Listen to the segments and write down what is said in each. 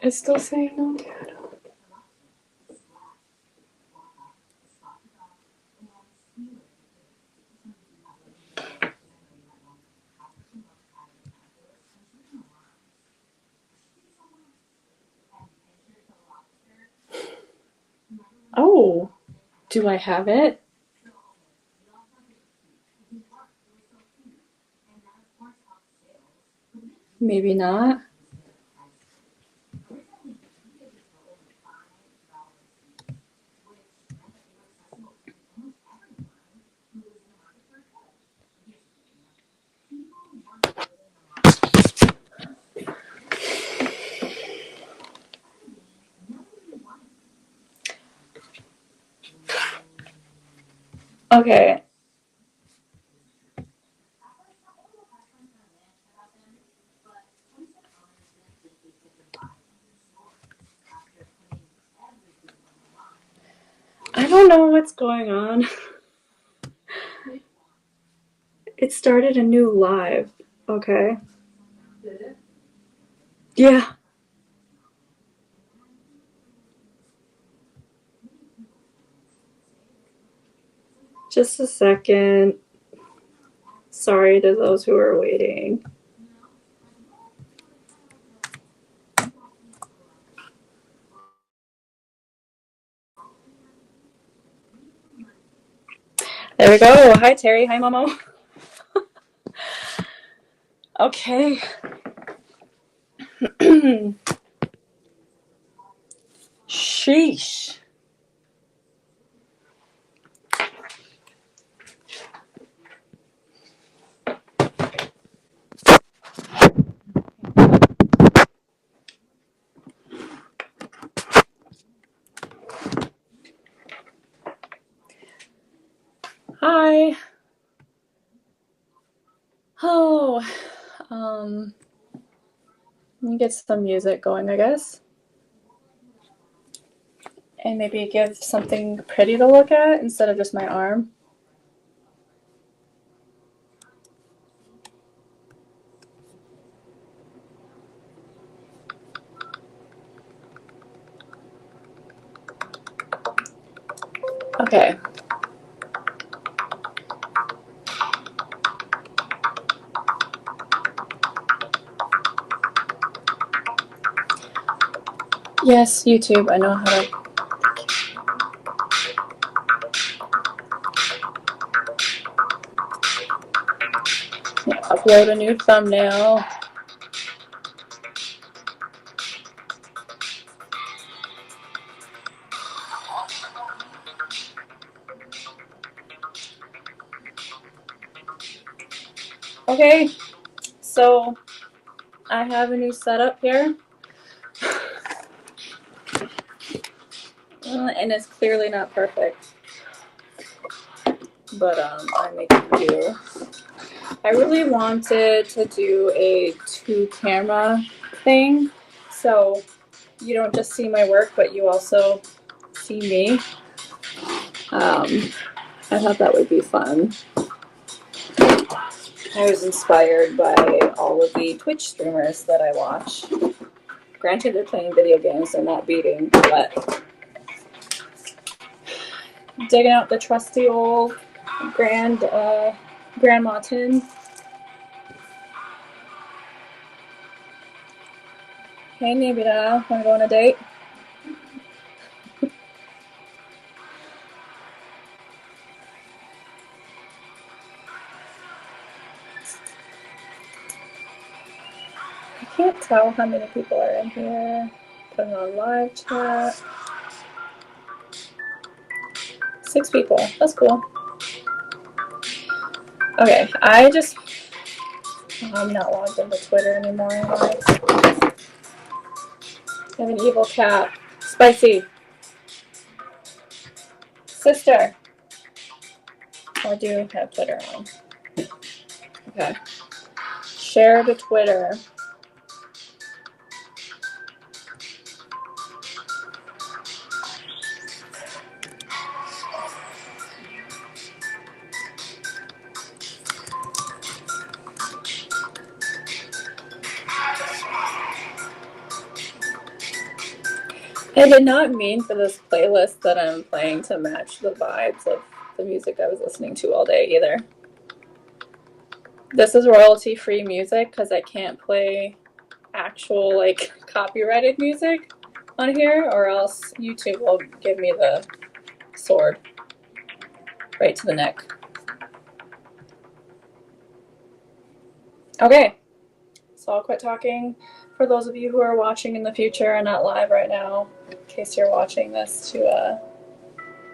It's still saying no data. Oh, do I have it? Maybe not. Okay. I don't know what's going on. It started a new live. Okay. Did it? Yeah. Just a second. Sorry to those who are waiting. There we go. Hi, Terry. Hi, Momo. Okay. Sheesh. Hi. Oh, let me get some music going, I guess. And maybe give something pretty to look at instead of just my arm. Okay. Yes, YouTube. I know how to. Upload a new thumbnail. Okay, so I have a new setup here. And it's clearly not perfect. But I make it do. I really wanted to do a 2-camera thing. So you don't just see my work, but you also see me. I thought that would be fun. I was inspired by all of the Twitch streamers that I watch. Granted, they're playing video games, they're not beading, but digging out the trusty old grandma tin. Hey, Nibira, wanna go on a date? I can't tell how many people are in here. Put it on live chat. 6 people. That's cool. Okay, I'm not logged into Twitter anymore. I have an evil cat. Spicy. Sister. I do have Twitter on. Okay. Share to Twitter. I did not mean for this playlist that I'm playing to match the vibes of the music I was listening to all day either. This is royalty-free music because I can't play actual like copyrighted music on here, or else YouTube will give me the sword right to the neck. Okay, so I'll quit talking for those of you who are watching in the future and not live right now, in case you're watching this to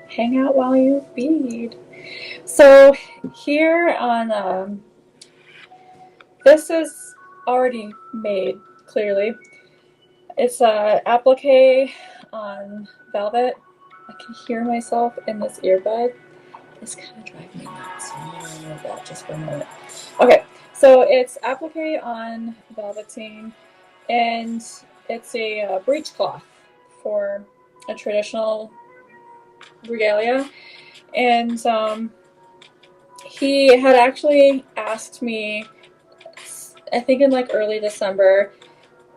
hang out while you bead. So here on, this is already made, clearly. It's a applique on velvet. I can hear myself in this earbud. It's kind of driving me nuts. I'm going to remove that just for a minute. Okay, so it's applique on velveteen, and it's a breech cloth for a traditional regalia. And he had actually asked me, I think in like early December,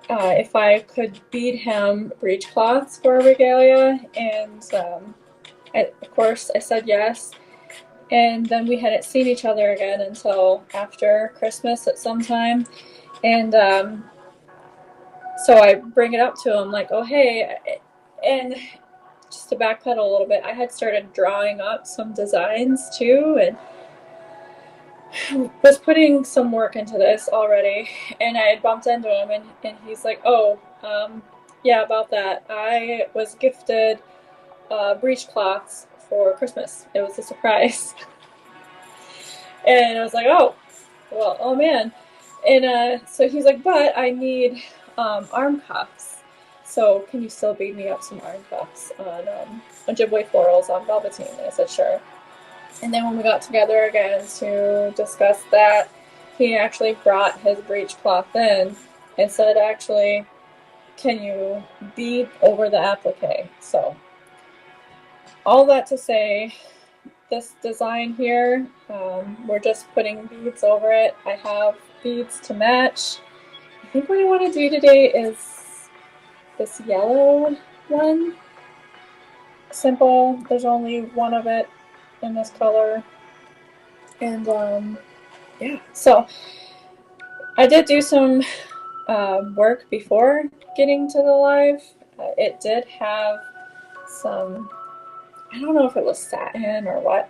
if I could bead him breech cloths for regalia, and of course I said yes. And then we hadn't seen each other again until after Christmas at some time. And so I bring it up to him like, oh, hey. And just to backpedal a little bit, I had started drawing up some designs too, and was putting some work into this already. And I had bumped into him, and he's like, oh, yeah, about that. I was gifted breech cloths for Christmas. It was a surprise. And I was like, oh, well, oh man. And so he's like, but I need arm cuffs. So can you still bead me up some arm cuffs on Ojibwe florals on velveteen? And I said, sure. And then when we got together again to discuss that, he actually brought his breech cloth in and said, actually, can you bead over the applique? So all that to say, this design here, we're just putting beads over it. I have beads to match. I think what I want to do today is this yellow one. Simple. There's only one of it in this color. And yeah, so I did do some work before getting to the live. It did have some, I don't know if it was satin or what.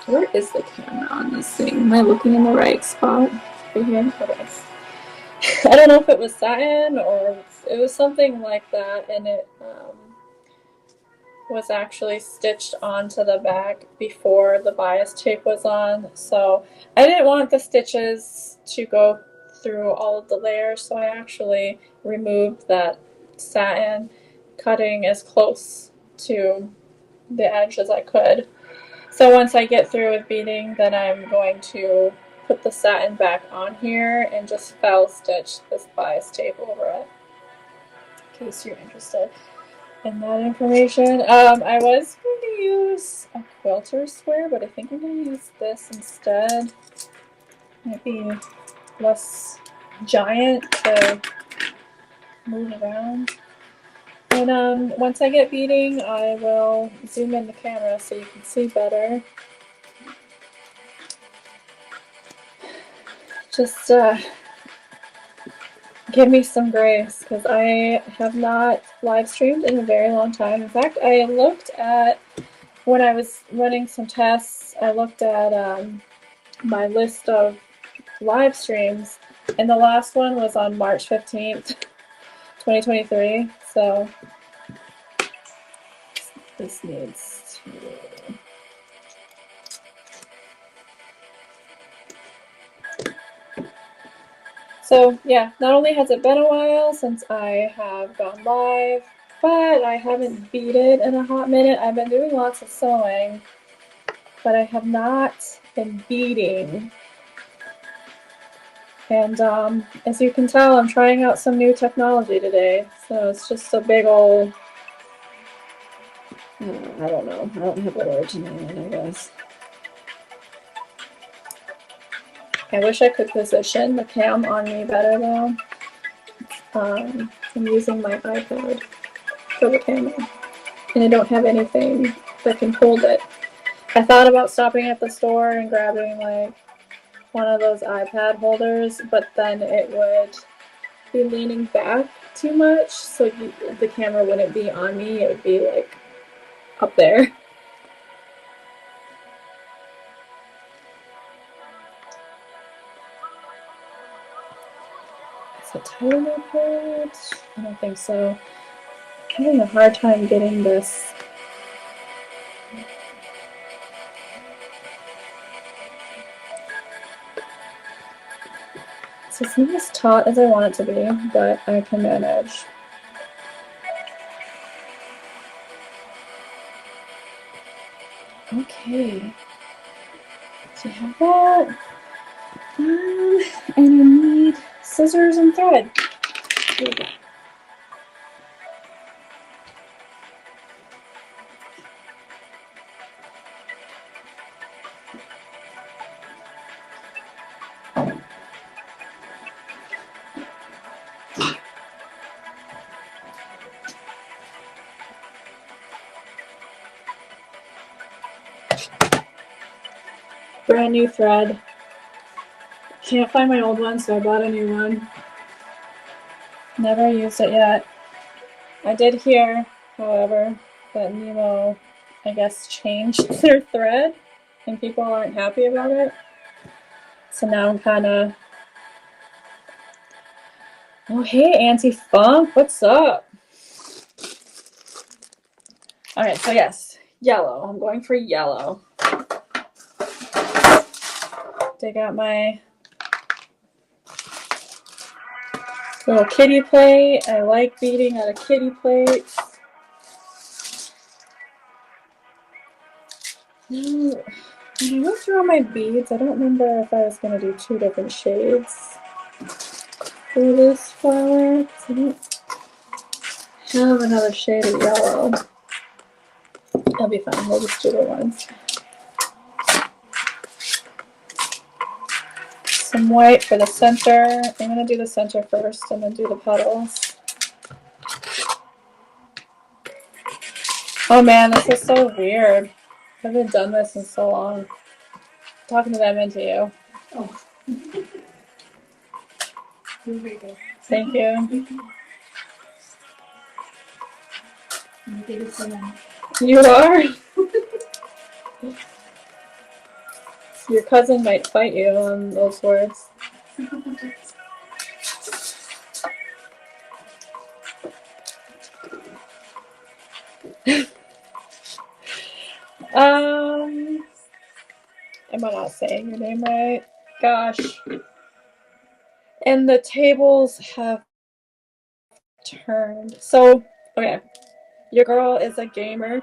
Where is the camera on this thing? Am I looking in the right spot? Right here? Okay. I don't know if it was satin or it was something like that, and it was actually stitched onto the back before the bias tape was on. So I didn't want the stitches to go through all of the layers, so I actually removed that satin, cutting as close to the edge as I could. So once I get through with beading, then I'm going to put the satin back on here and just fell stitch this bias tape over it, in case you're interested in that information. I was going to use a quilter square, but I think I'm going to use this instead. Might be less giant to move around. And once I get beading, I will zoom in the camera so you can see better. Just give me some grace, because I have not live streamed in a very long time. In fact, I looked at, when I was running some tests, I looked at my list of live streams, and the last one was on March 15th, 2023. So this needs to... So yeah, not only has it been a while since I have gone live, but I haven't beaded in a hot minute. I've been doing lots of sewing, but I have not been beading. And as you can tell, I'm trying out some new technology today. So it's just a big old, I don't know. I don't have what originated, I guess. I wish I could position the cam on me better though. I'm using my iPad. for the camera, and I don't have anything that can hold it. I thought about stopping at the store and grabbing like one of those iPad holders, but then it would be leaning back too much, so the camera wouldn't be on me, it would be like up there. Is it tighter than that? I don't think so. I'm having a hard time getting this. So it's not as taut as I want it to be, but I can manage. Okay. So you have that. And I need scissors and thread. Here we go. Brand new thread. Can't find my old one, so I bought a new one. Never used it yet. I did hear, however, that Nemo, I guess, changed their thread, and people aren't happy about it. So now I'm kind of... Oh, hey, Auntie Funk, what's up? Alright, so yes, yellow. I'm going for yellow. Dig out my little kitty plate. I like beading out of kitty plates. Now, when I went through all my beads, I don't remember if I was going to do 2 different shades for this flower. I don't have another shade of yellow. That'll be fine. We'll just do the ones. Some white for the center. I'm going to do the center first and then do the petals. Oh man, this is so weird. I haven't done this in so long. I'm talking to them into you. Oh. Thank you. You are? Your cousin might fight you on those words. Am I not saying your name right? Gosh. And the tables have turned. So, okay. Your girl is a gamer,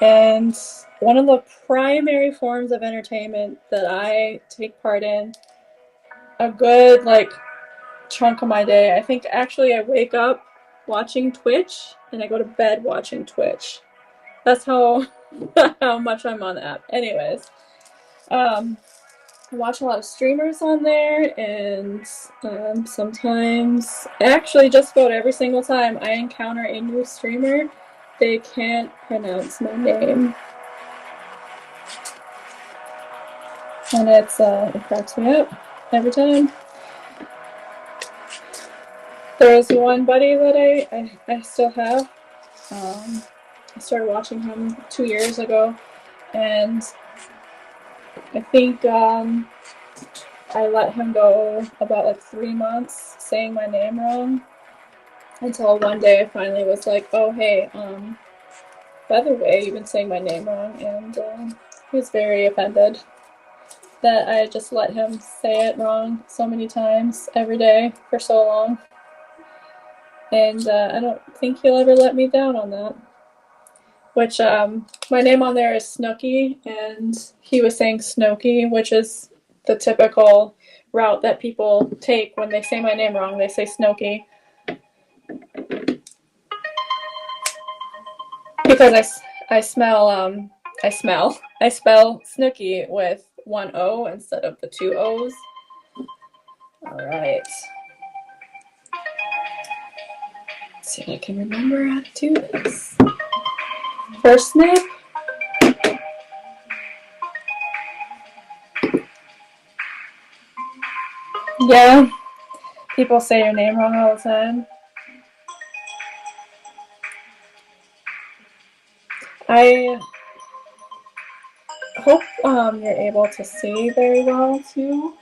and one of the primary forms of entertainment that I take part in, a good like chunk of my day, I think actually I wake up watching Twitch and I go to bed watching Twitch. That's how much I'm on the app. Anyways, I watch a lot of streamers on there, and sometimes, actually just about every single time I encounter a new streamer, they can't pronounce my name. And it cracks me up every time. There's one buddy that I still have. I started watching him 2 years ago, and I think I let him go about like 3 months saying my name wrong, until one day I finally was like, oh hey, by the way, you've been saying my name wrong, and he was very offended that I just let him say it wrong so many times every day for so long. And I don't think he'll ever let me down on that. Which, my name on there is Snooky, and he was saying Snooky, which is the typical route that people take when they say my name wrong. They say Snooky. Because I spell Snooky with 1 O instead of the 2 O's. All right. see if I can remember how to do this. First snip. Yeah, people say your name wrong all the time. I hope you're able to see very well too.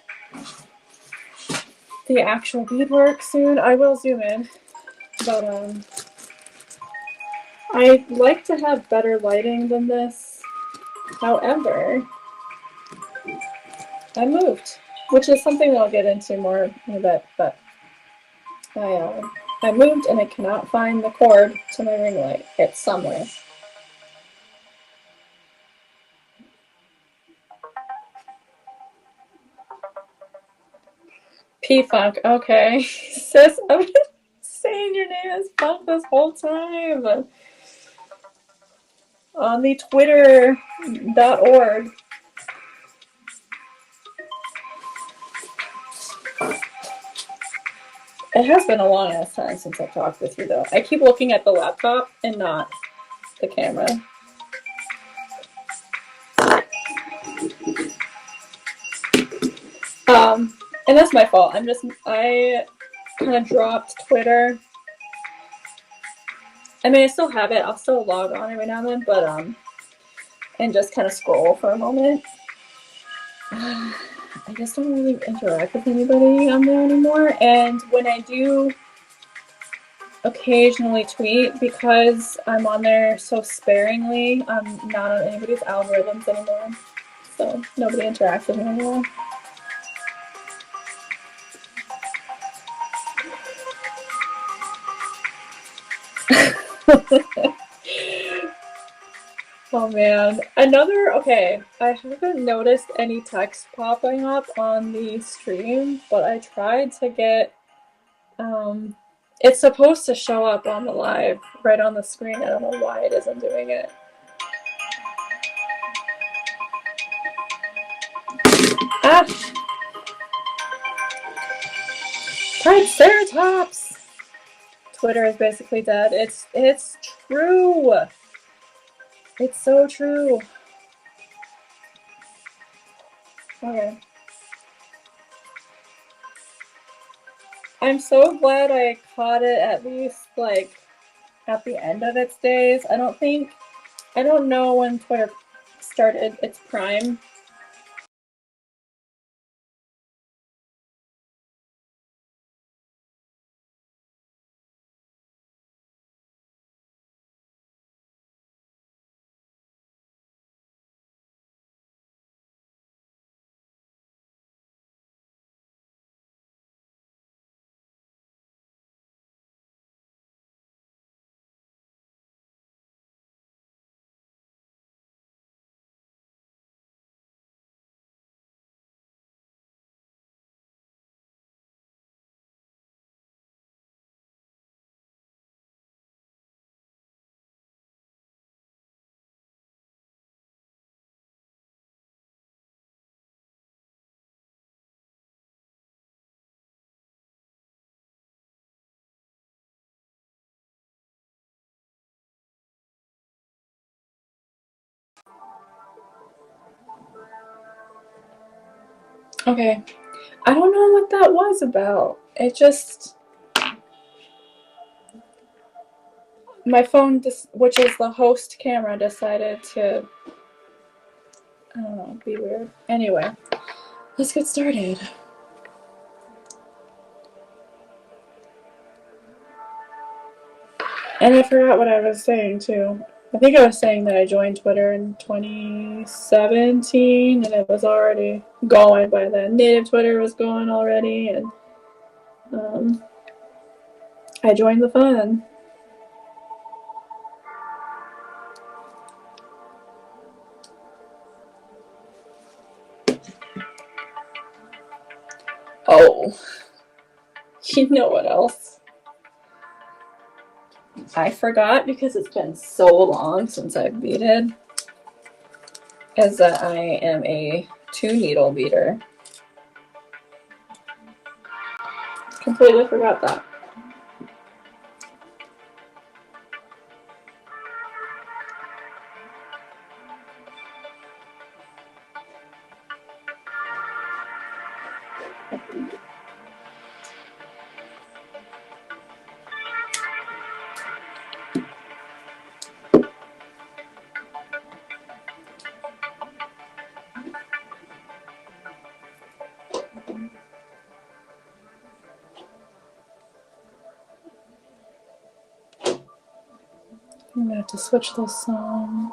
The actual beadwork soon. I will zoom in, but I'd like to have better lighting than this. However, I moved, which is something I'll get into more in a bit, but I moved and I cannot find the cord to my ring light. It's somewhere. P-Funk, okay. Sis, I've been saying your name as Funk this whole time. On the Twitter.org. It has been a long ass time since I've talked with you though. I keep looking at the laptop and not the camera. And that's my fault. I kind of dropped Twitter. I mean, I still have it. I'll still log on every now and then, but and just kind of scroll for a moment. I just don't really interact with anybody on there anymore. And when I do occasionally tweet, because I'm on there so sparingly, I'm not on anybody's algorithms anymore. So nobody interacts with me anymore. Oh man. Okay, I haven't noticed any text popping up on the stream, but I tried to get, it's supposed to show up on the live, right on the screen. I don't know why it isn't doing it. Ah! Triceratops! Twitter is basically dead. It's true! It's so true. Okay. I'm so glad I caught it at least, like, at the end of its days. I don't know when Twitter started its prime. Okay. I don't know what that was about. It just... My phone, which is the host camera, decided to... I don't know, be weird. Anyway, let's get started. And I forgot what I was saying, too. I think I was saying that I joined Twitter in 2017, and it was already going by then. Native Twitter was going already, and I joined the fun. Oh. You know what else? I forgot, because it's been so long since I've beaded, is that I am a 2-needle beader. Completely forgot that. I'm gonna have to switch this on.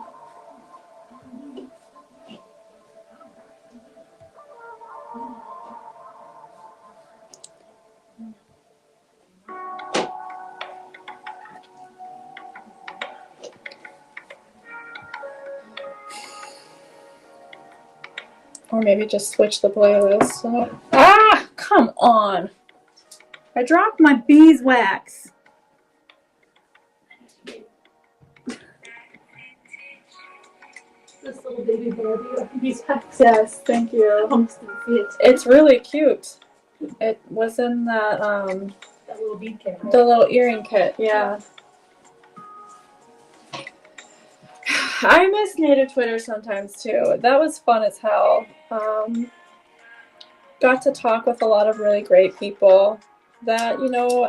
Or maybe just switch the playlist. So. Ah! Come on! I dropped my beeswax. This little baby Barbie beeswax. Yes, thank you. It's really cute. It was in that little bead kit. Right? the little earring kit, yeah. I miss native Twitter sometimes too. That was fun as hell. Got to talk with a lot of really great people that, you know,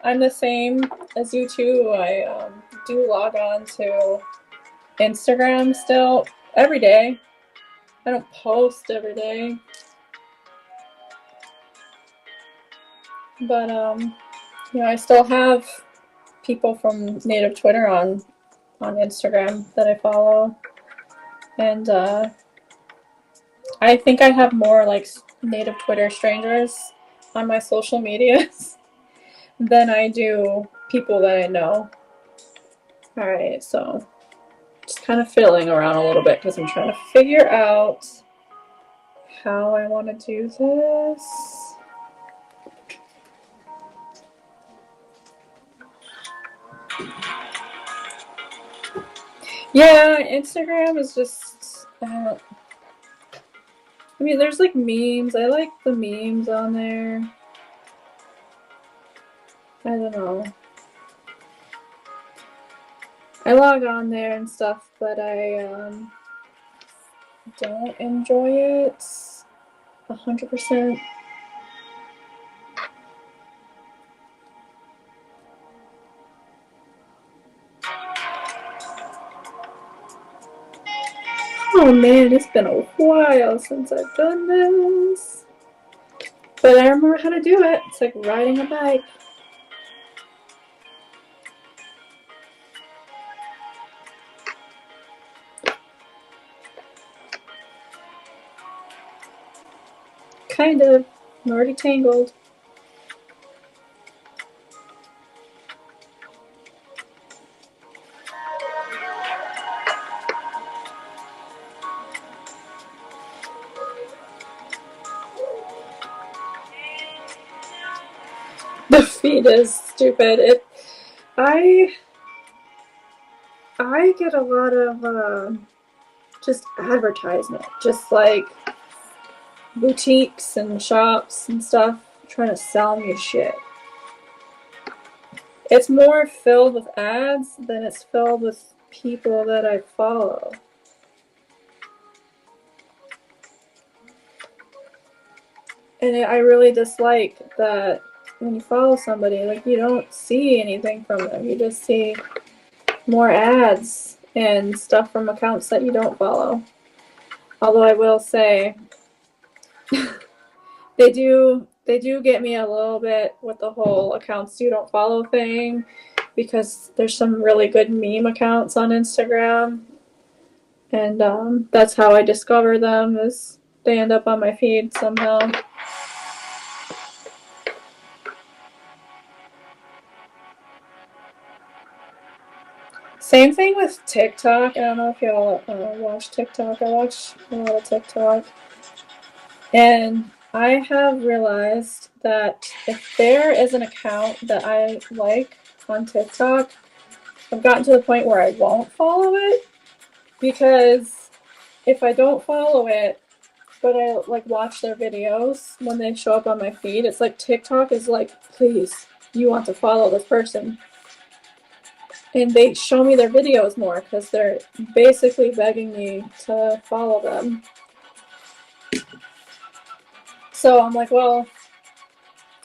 I'm the same as you too. I do log on to Instagram still every day. I don't post every day. But you know, I still have people from native Twitter on Instagram that I follow. And I think I have more like native Twitter strangers on my social medias than I do people that I know. Alright, so just kind of fiddling around a little bit because I'm trying to figure out how I want to do this. Yeah, Instagram is just, I mean, there's like memes. I like the memes on there. I don't know. I log on there and stuff, but I don't enjoy it 100%. Oh man, it's been a while since I've done this. But I remember how to do it. It's like riding a bike. Kind of. I'm already tangled. The feed is stupid. I get a lot of just advertisement, just like boutiques and shops and stuff trying to sell me shit. It's more filled with ads than it's filled with people that I follow. And I really dislike that when you follow somebody, like, you don't see anything from them. You just see more ads and stuff from accounts that you don't follow. Although I will say, they do get me a little bit with the whole accounts you don't follow thing, because there's some really good meme accounts on Instagram, and that's how I discover them, is they end up on my feed somehow. Same thing with TikTok. I don't know if y'all watch TikTok. I watch a lot of TikTok. And I have realized that if there is an account that I like on TikTok, I've gotten to the point where I won't follow it, because if I don't follow it, but I like watch their videos when they show up on my feed, it's like TikTok is like, please, you want to follow this person. And they show me their videos more because they're basically begging me to follow them. So I'm like, well,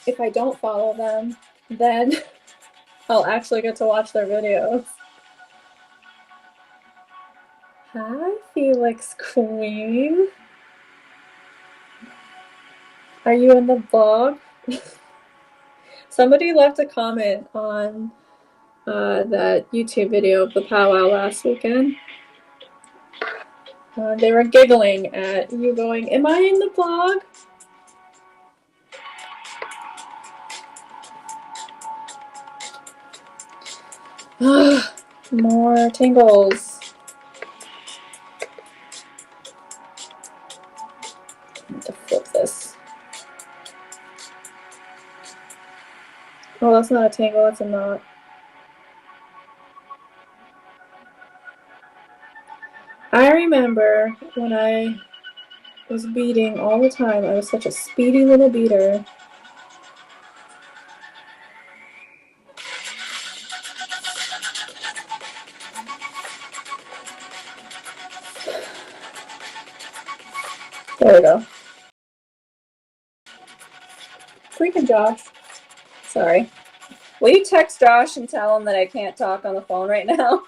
if I don't follow them, then I'll actually get to watch their videos. Hi, Felix Queen. Are you in the vlog? Somebody left a comment on that YouTube video of the powwow last weekend. They were giggling at you going, am I in the vlog? More tingles. I need to flip this. Oh, that's not a tingle, that's a knot. I remember when I was beading all the time. I was such a speedy little beater. There we go. Freaking Josh. Sorry. Will you text Josh and tell him that I can't talk on the phone right now?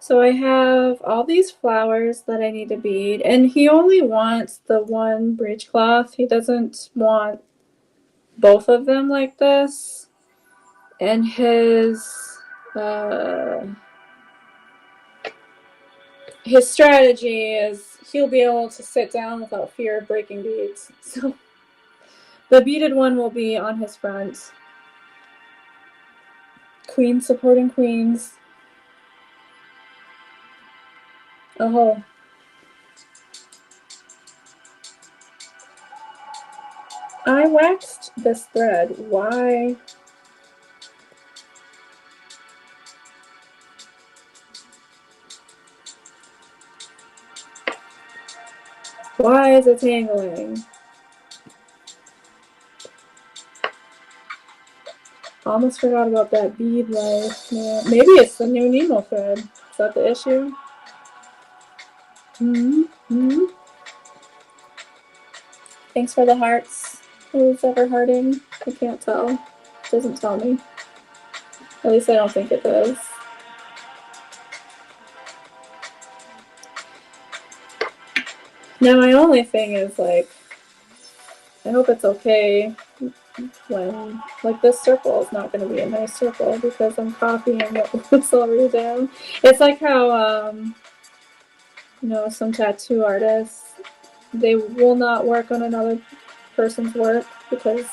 So I have all these flowers that I need to bead, and he only wants the one breechcloth. He doesn't want both of them like this. And his strategy is he'll be able to sit down without fear of breaking beads. So the beaded one will be on his front. Queens supporting queens. Oh. I waxed this thread. Why? Why is it tangling? Almost forgot about that bead life. Man. Maybe it's the new Nemo thread. Is that the issue? Thanks for the hearts. Who's ever hearting? I can't tell. It doesn't tell me. At least I don't think it does. Now my only thing is, like, I hope it's okay when, like, this circle is not going to be a nice circle because I'm copying what was already down. It's like how, you know, some tattoo artists, they will not work on another person's work because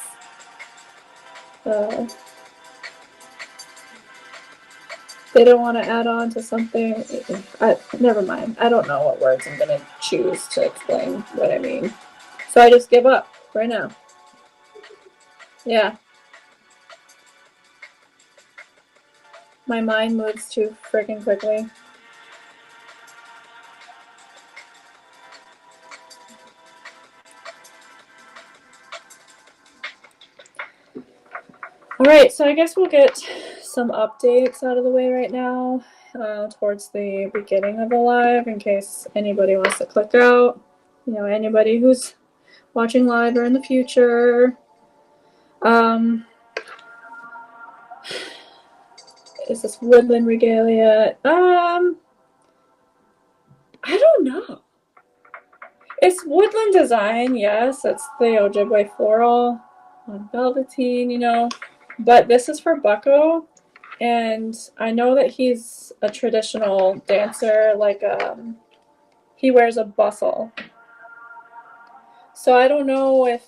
they don't want to add on to something. Never mind. I don't know what words I'm going to choose to explain what I mean. So I just give up right now. Yeah. My mind moves too freaking quickly. Alright, so I guess we'll get some updates out of the way right now towards the beginning of the live in case anybody wants to click out. You know, anybody who's watching live or in the future. Is this woodland regalia? I don't know. It's woodland design, yes. It's the Ojibwe floral on velveteen, you know. But this is for Bucko, and I know that he's a traditional dancer, like he wears a bustle. So I don't know if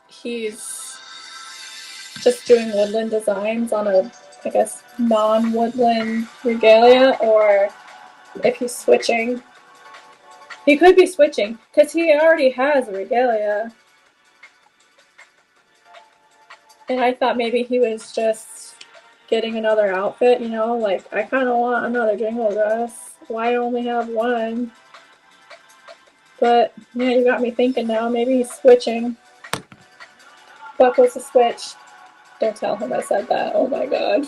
he's just doing woodland designs on a, I guess, non-woodland regalia, or if he's switching. He could be switching, because he already has a regalia. And I thought maybe he was just getting another outfit, you know, like, I kind of want another jingle dress. Why only have one? But yeah, you got me thinking now. Maybe he's switching. Buckles the switch. Don't tell him I said that. Oh my god.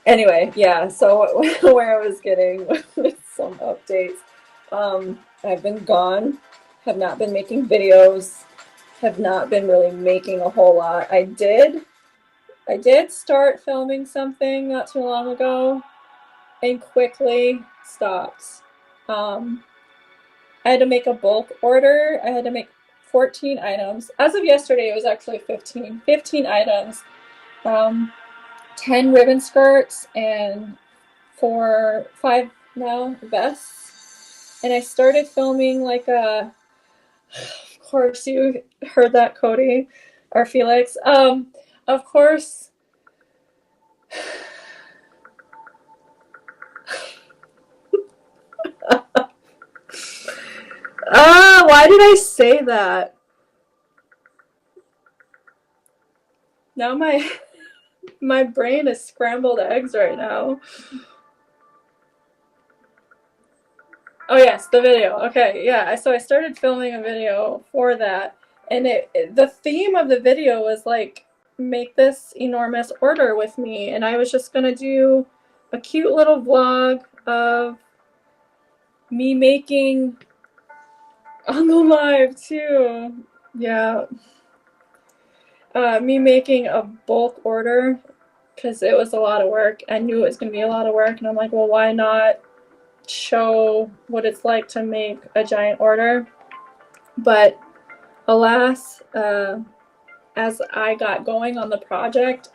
Anyway, yeah, so where I was getting with some updates. I've been gone, have not been making videos, have not been really making a whole lot. I did start filming something not too long ago and quickly stopped. I had to make a bulk order. I had to make 14 items. As of yesterday, it was actually 15. 15 items. 10 ribbon skirts and 5 now vests. And I started filming like a, of course you heard that, Cody or Felix. Of course, why did I say that? Now my brain is scrambled eggs right now. Oh yes, the video. Okay, yeah. So I started filming a video for that, and the theme of the video was like, make this enormous order with me, and I was just gonna do a cute little vlog of me making on the live too. Yeah. Me making a bulk order because it was a lot of work. I knew it was gonna be a lot of work, and I'm like, well, why not show what it's like to make a giant order? But alas, as I got going on the project,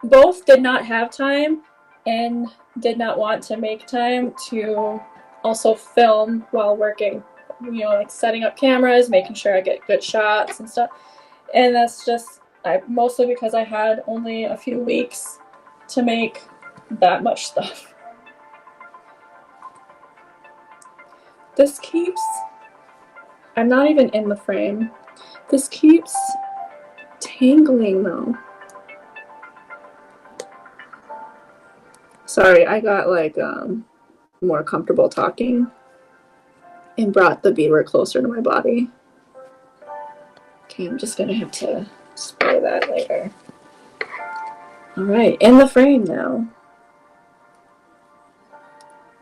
both did not have time and did not want to make time to also film while working. You know, like setting up cameras, making sure I get good shots and stuff. And that's just mostly because I had only a few weeks to make that much stuff. This keeps, I'm not even in the frame. This keeps tangling though. Sorry, I got like more comfortable talking and brought the beadwork closer to my body. Okay, I'm just gonna have to spray that later. All right, in the frame now.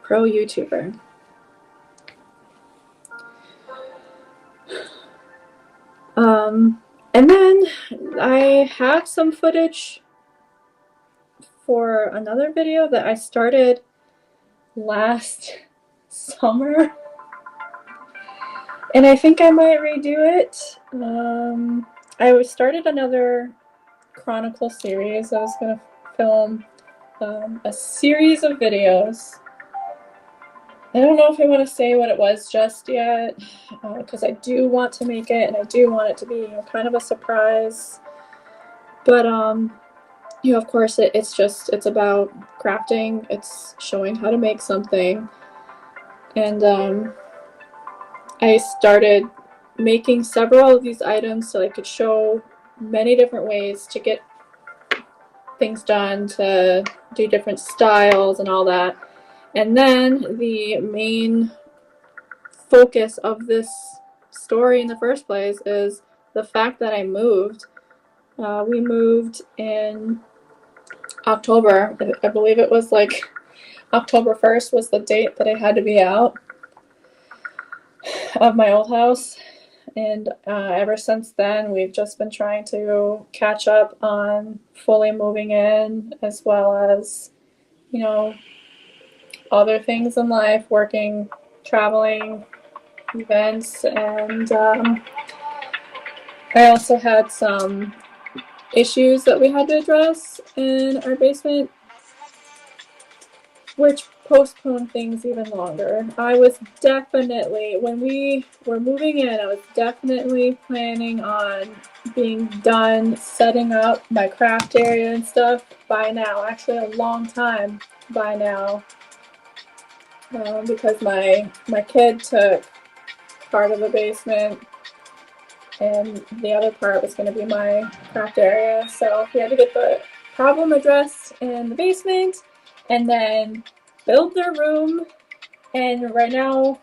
Pro YouTuber. And then I have some footage for another video that I started last summer. And I think I might redo it. I started another Chronicle series. I was going to film a series of videos. I don't know if I want to say what it was just yet, because I do want to make it, and I do want it to be, you know, kind of a surprise. But you know, of course, it's about crafting. It's showing how to make something, and I started making several of these items so I could show many different ways to get things done, to do different styles and all that. And then the main focus of this story in the first place is the fact that I moved. We moved in October. I believe it was like October 1st was the date that I had to be out of my old house. And ever since then, we've just been trying to catch up on fully moving in, as well as, you know, other things in life, working, traveling, events, and I also had some issues that we had to address in our basement, which postponed things even longer. I was definitely, when we were moving in, I was definitely planning on being done setting up my craft area and stuff by now, actually a long time by now. Because my kid took part of the basement and the other part was going to be my craft area, so we had to get the problem addressed in the basement and then build their room. And right now,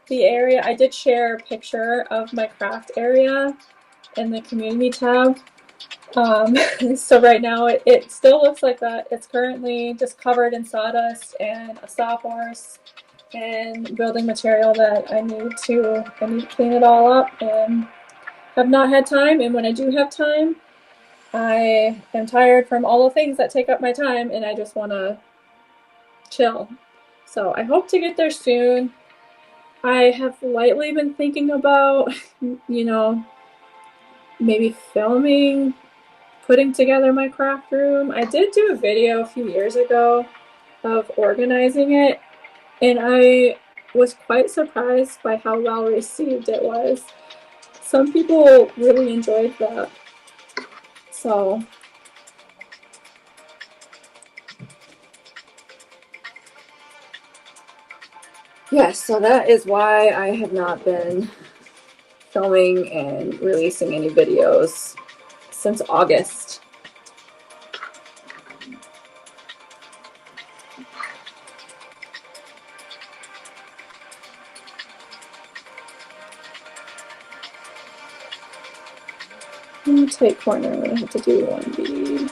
the area, I did share a picture of my craft area in the community tab. So right now it still looks like that. It's currently just covered in sawdust and a sawhorse and building material that I need to clean it all up, and have not had time. And when I do have time, I am tired from all the things that take up my time, and I just want to chill. So I hope to get there soon. I have lightly been thinking about, you know, maybe filming, putting together my craft room. I did do a video a few years ago of organizing it, and I was quite surprised by how well received it was. Some people really enjoyed that. So yes, so that is why I have not been filming and releasing any videos since August. Tight corner, I'm gonna have to do one bead.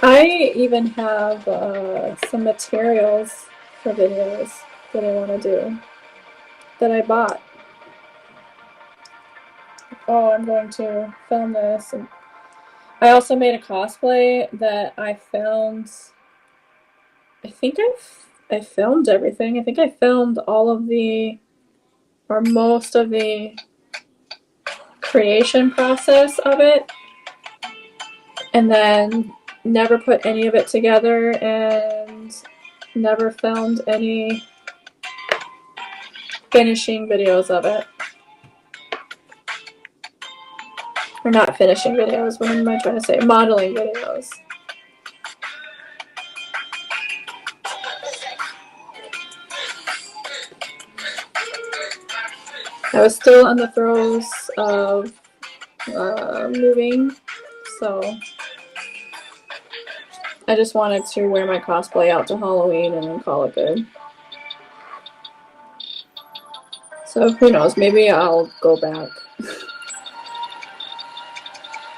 I even have some materials for videos that I want to do that I bought. Oh, I'm going to film this. And I also made a cosplay that I filmed. I think I filmed everything. I think I filmed all of the, or most of the creation process of it, and then never put any of it together and never filmed any finishing videos of it. Or not finishing videos, what am I trying to say? Modeling videos. I was still in the throes of moving, so I just wanted to wear my cosplay out to Halloween and then call it good. So who knows, maybe I'll go back,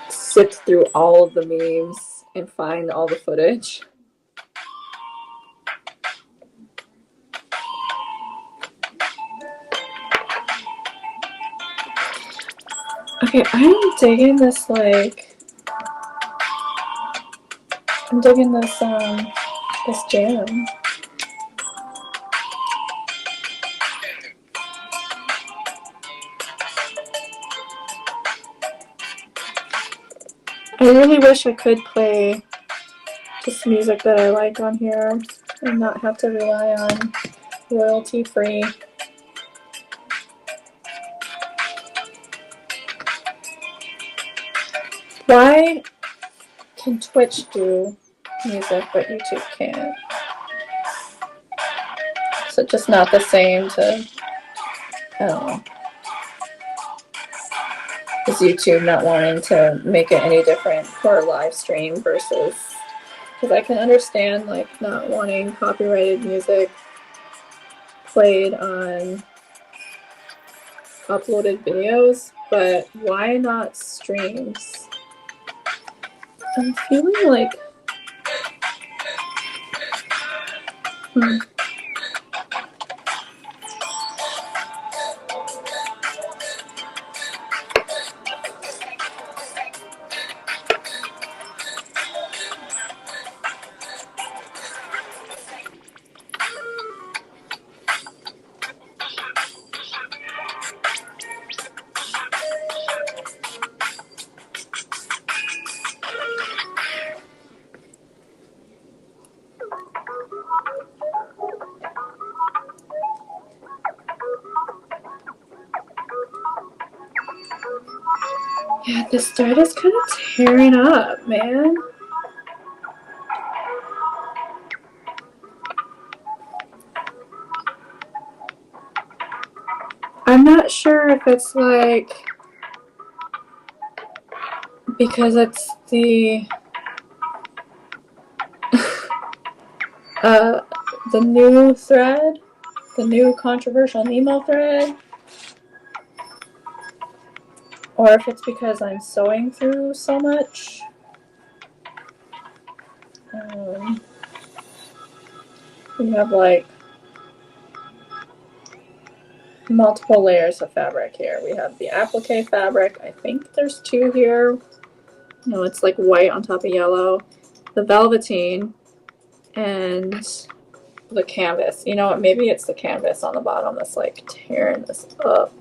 sift through all of the memes and find all the footage. Okay, I'm digging this, like, I'm digging this, this jam. I really wish I could play just music that I like on here and not have to rely on royalty-free. Why can Twitch do music but YouTube can't? Is it just not the same to, I don't know. Is YouTube not wanting to make it any different for a live stream versus, because I can understand like not wanting copyrighted music played on uploaded videos, but why not streams? I'm feeling like yeah, this thread is kind of tearing up, man. I'm not sure if it's like because it's the the new thread, the new controversial Nemo thread, or if it's because I'm sewing through so much. We have like multiple layers of fabric here. We have the applique fabric. I think there's two here. No, it's like white on top of yellow. The velveteen and the canvas. You know what? Maybe it's the canvas on the bottom that's like tearing this up.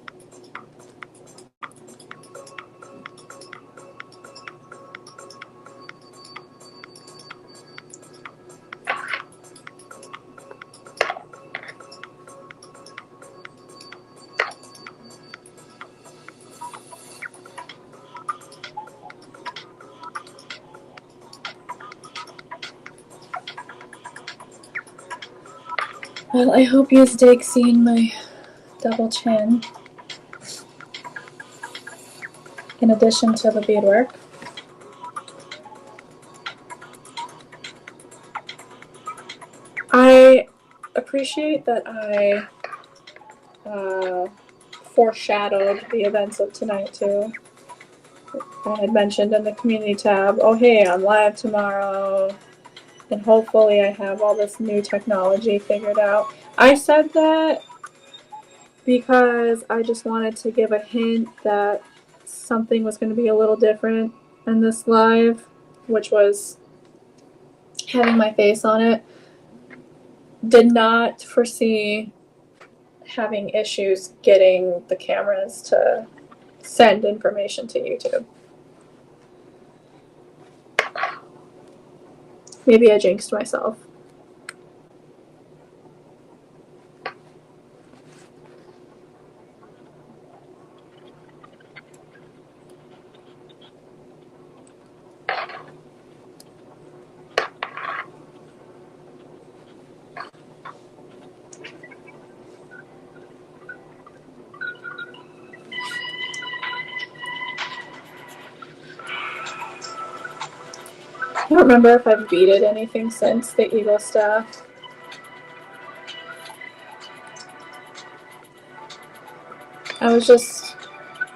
Well, I hope you dig seeing my double chin in addition to the beadwork. I appreciate that I foreshadowed the events of tonight too. I had mentioned in the community tab, oh hey, I'm live tomorrow, and hopefully I have all this new technology figured out. I said that because I just wanted to give a hint that something was going to be a little different in this live, which was having my face on it. Did not foresee having issues getting the cameras to send information to YouTube. Maybe I jinxed myself. I don't remember if I've beaded anything since the Eagle staff.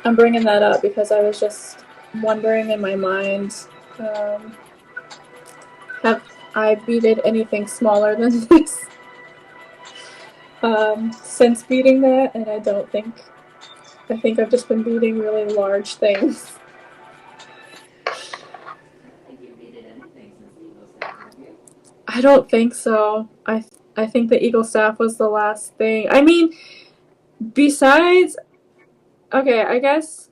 I'm bringing that up because I was just wondering in my mind, have I beaded anything smaller than this since beading that? And I think I've just been beading really large things. I don't think so. I think the Eagle staff was the last thing. I mean, besides, okay, I guess,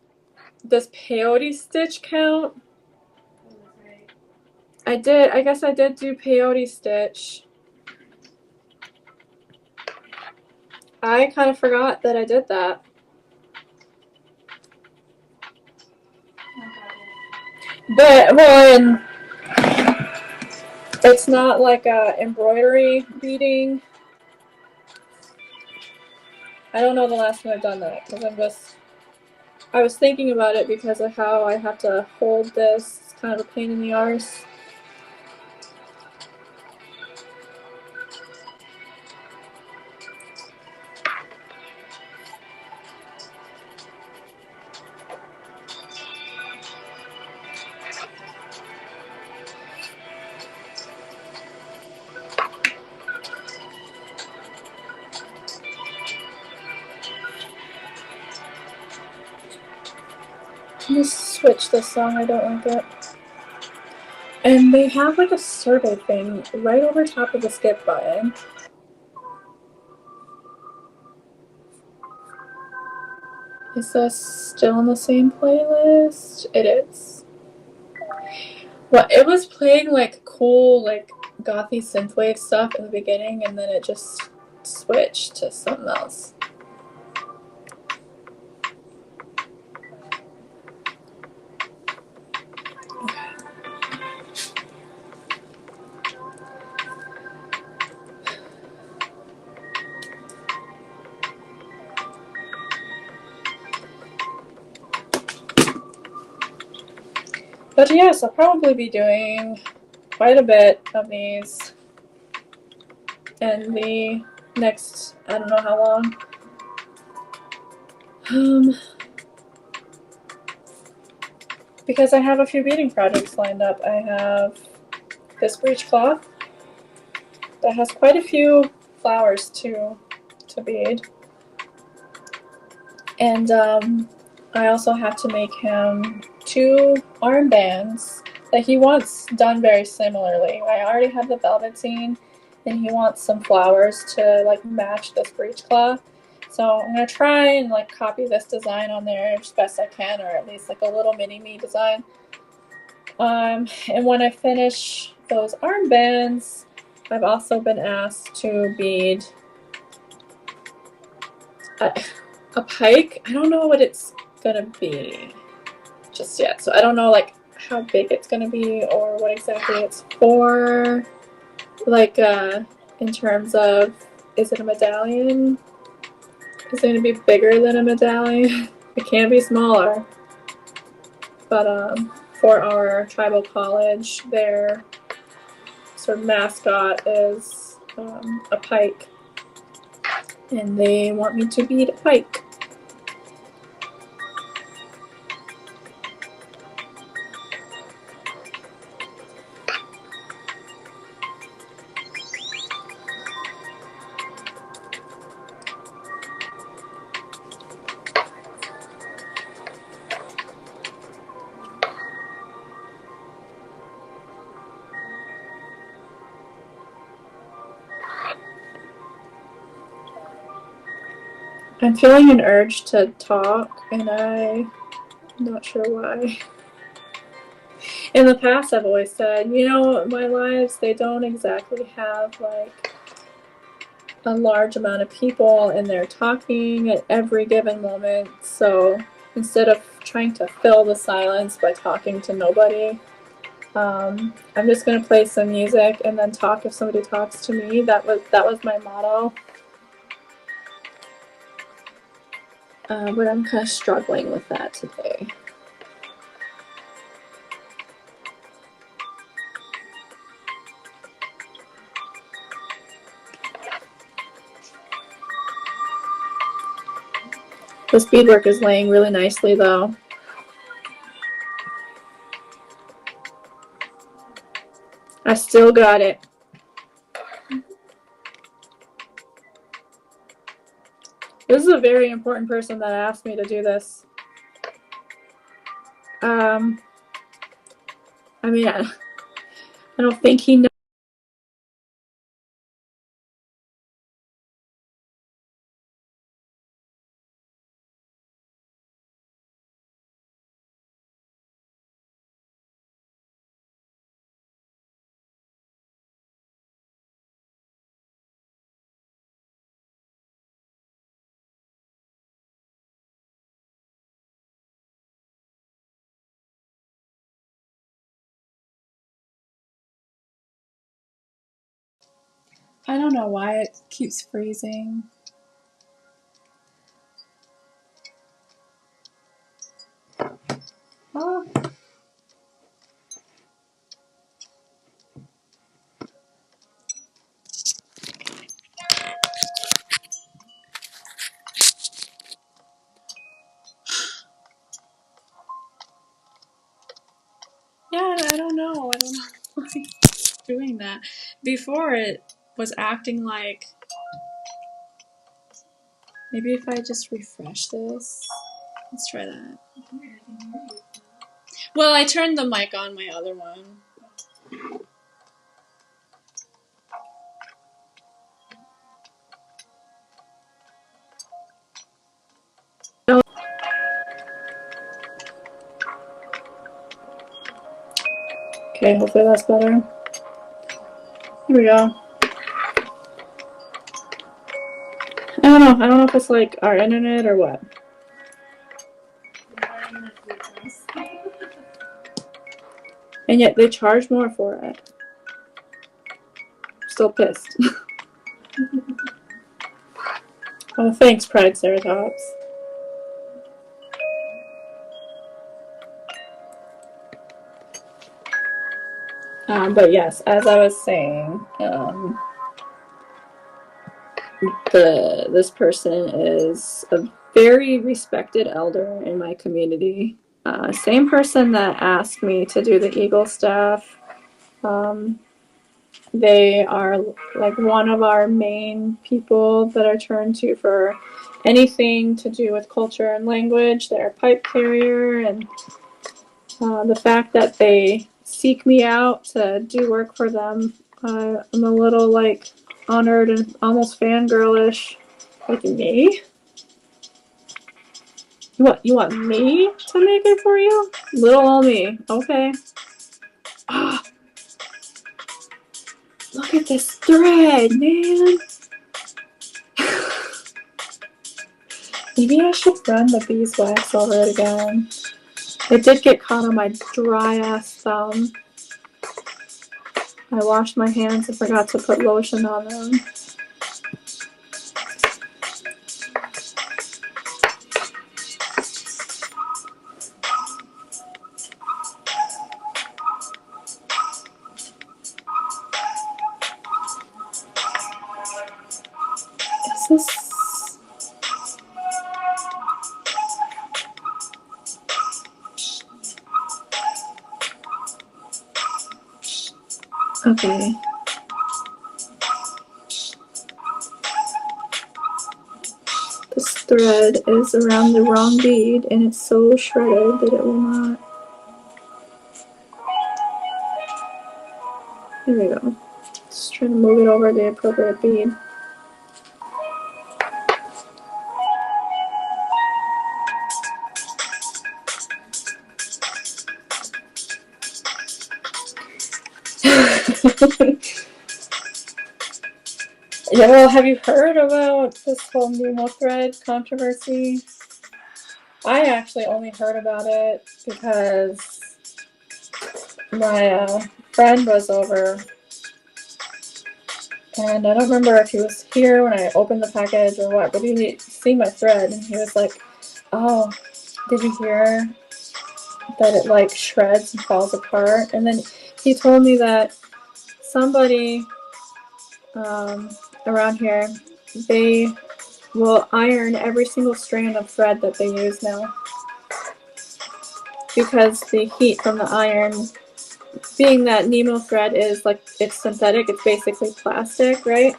does peyote stitch count? I guess I did do peyote stitch. I kind of forgot that I did that. But, well, and it's not like a embroidery beading. I don't know the last time I've done that because I was thinking about it because of how I have to hold this. It's kind of a pain in the arse. Just switch this song, I don't like it. And they have like a survey thing right over top of the skip button. Is this still in the same playlist? It is. Well, it was playing like cool, like gothy synthwave stuff in the beginning, and then it just switched to something else. But yes, I'll probably be doing quite a bit of these in the next, I don't know how long. Because I have a few beading projects lined up. I have this breechcloth that has quite a few flowers to bead. And I also have to make him 2 armbands that he wants done very similarly. I already have the velveteen, and he wants some flowers to like match this breechcloth. So I'm gonna try and like copy this design on there as best I can, or at least like a little mini me design. And when I finish those armbands, I've also been asked to bead a pike. I don't know what it's gonna be just yet, so I don't know like how big it's gonna be or what exactly it's for. Like in terms of, is it a medallion? Is it gonna be bigger than a medallion? It can be smaller, but for our tribal college, their sort of mascot is a pike, and they want me to bead a pike. I'm feeling an urge to talk, and I'm not sure why. In the past, I've always said, you know, my lives, they don't exactly have like a large amount of people and they're talking at every given moment. So instead of trying to fill the silence by talking to nobody, I'm just gonna play some music and then talk if somebody talks to me. That was my motto. But I'm kind of struggling with that today. This beadwork is laying really nicely though. I still got it. This is a very important person that asked me to do this. I mean, I don't think he knows. I don't know why it keeps freezing. Oh. Yeah, I don't know. I don't know why it's doing that. Before it was acting like, maybe if I just refresh this. Let's try that. Well, I turned the mic on my other one. Okay, hopefully that's better. Here we go. I don't know. I don't know if it's like our internet or what. And yet they charge more for it. Still pissed. Oh, thanks, Pride Ceratops. But yes, as I was saying, this person is a very respected elder in my community. Same person that asked me to do the Eagle staff. They are like one of our main people that I turn to for anything to do with culture and language. They're a pipe carrier, and the fact that they seek me out to do work for them, I'm a little like honored and almost fangirlish. Like, me? You want me to make it for you? Little old me. Okay. Ah, look at this thread, man. Maybe I should run the beeswax over it again. It did get caught on my dry ass thumb. I washed my hands and forgot to put lotion on them. Is this... Okay. This thread is around the wrong bead and it's so shredded that it will not... There we go. Just trying to move it over the appropriate bead. Yeah, well, have you heard about this whole Nemo thread controversy? I actually only heard about it because my friend was over, and I don't remember if he was here when I opened the package or what, but he seen my thread and he was like, "Oh, did you hear that it like shreds and falls apart?" And then he told me that somebody around here, they will iron every single strand of thread that they use now, because the heat from the iron, being that Nemo thread is like, it's synthetic, it's basically plastic, right?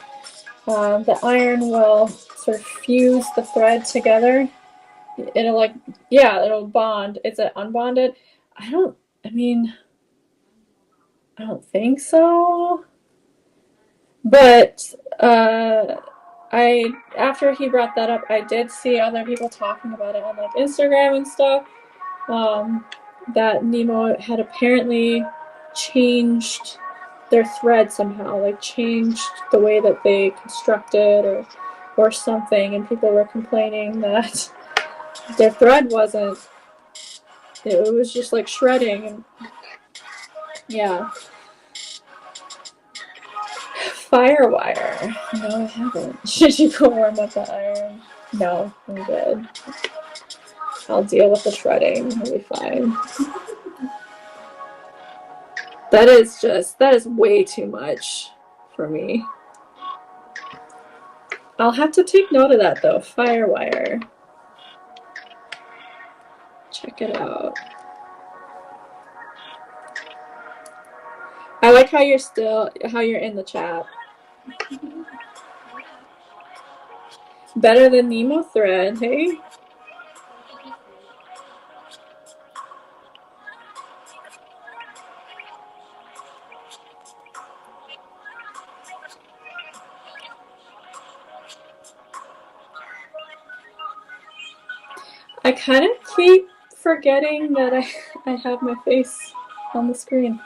The iron will sort of fuse the thread together. It'll like, yeah, it'll bond. Is it unbonded? I don't think so. But after he brought that up, I did see other people talking about it on like Instagram and stuff. That Nemo had apparently changed their thread somehow, like changed the way that they constructed or something, and people were complaining that their thread wasn't. It was just like shredding, and yeah. Firewire. No, I haven't. Should you go warm up the iron? No, I'm good. I'll deal with the shredding. It'll be fine. That is way too much for me. I'll have to take note of that though. Firewire. Check it out. I like how you're in the chat. Better than Nemo thread, hey? I kind of keep forgetting that I have my face on the screen.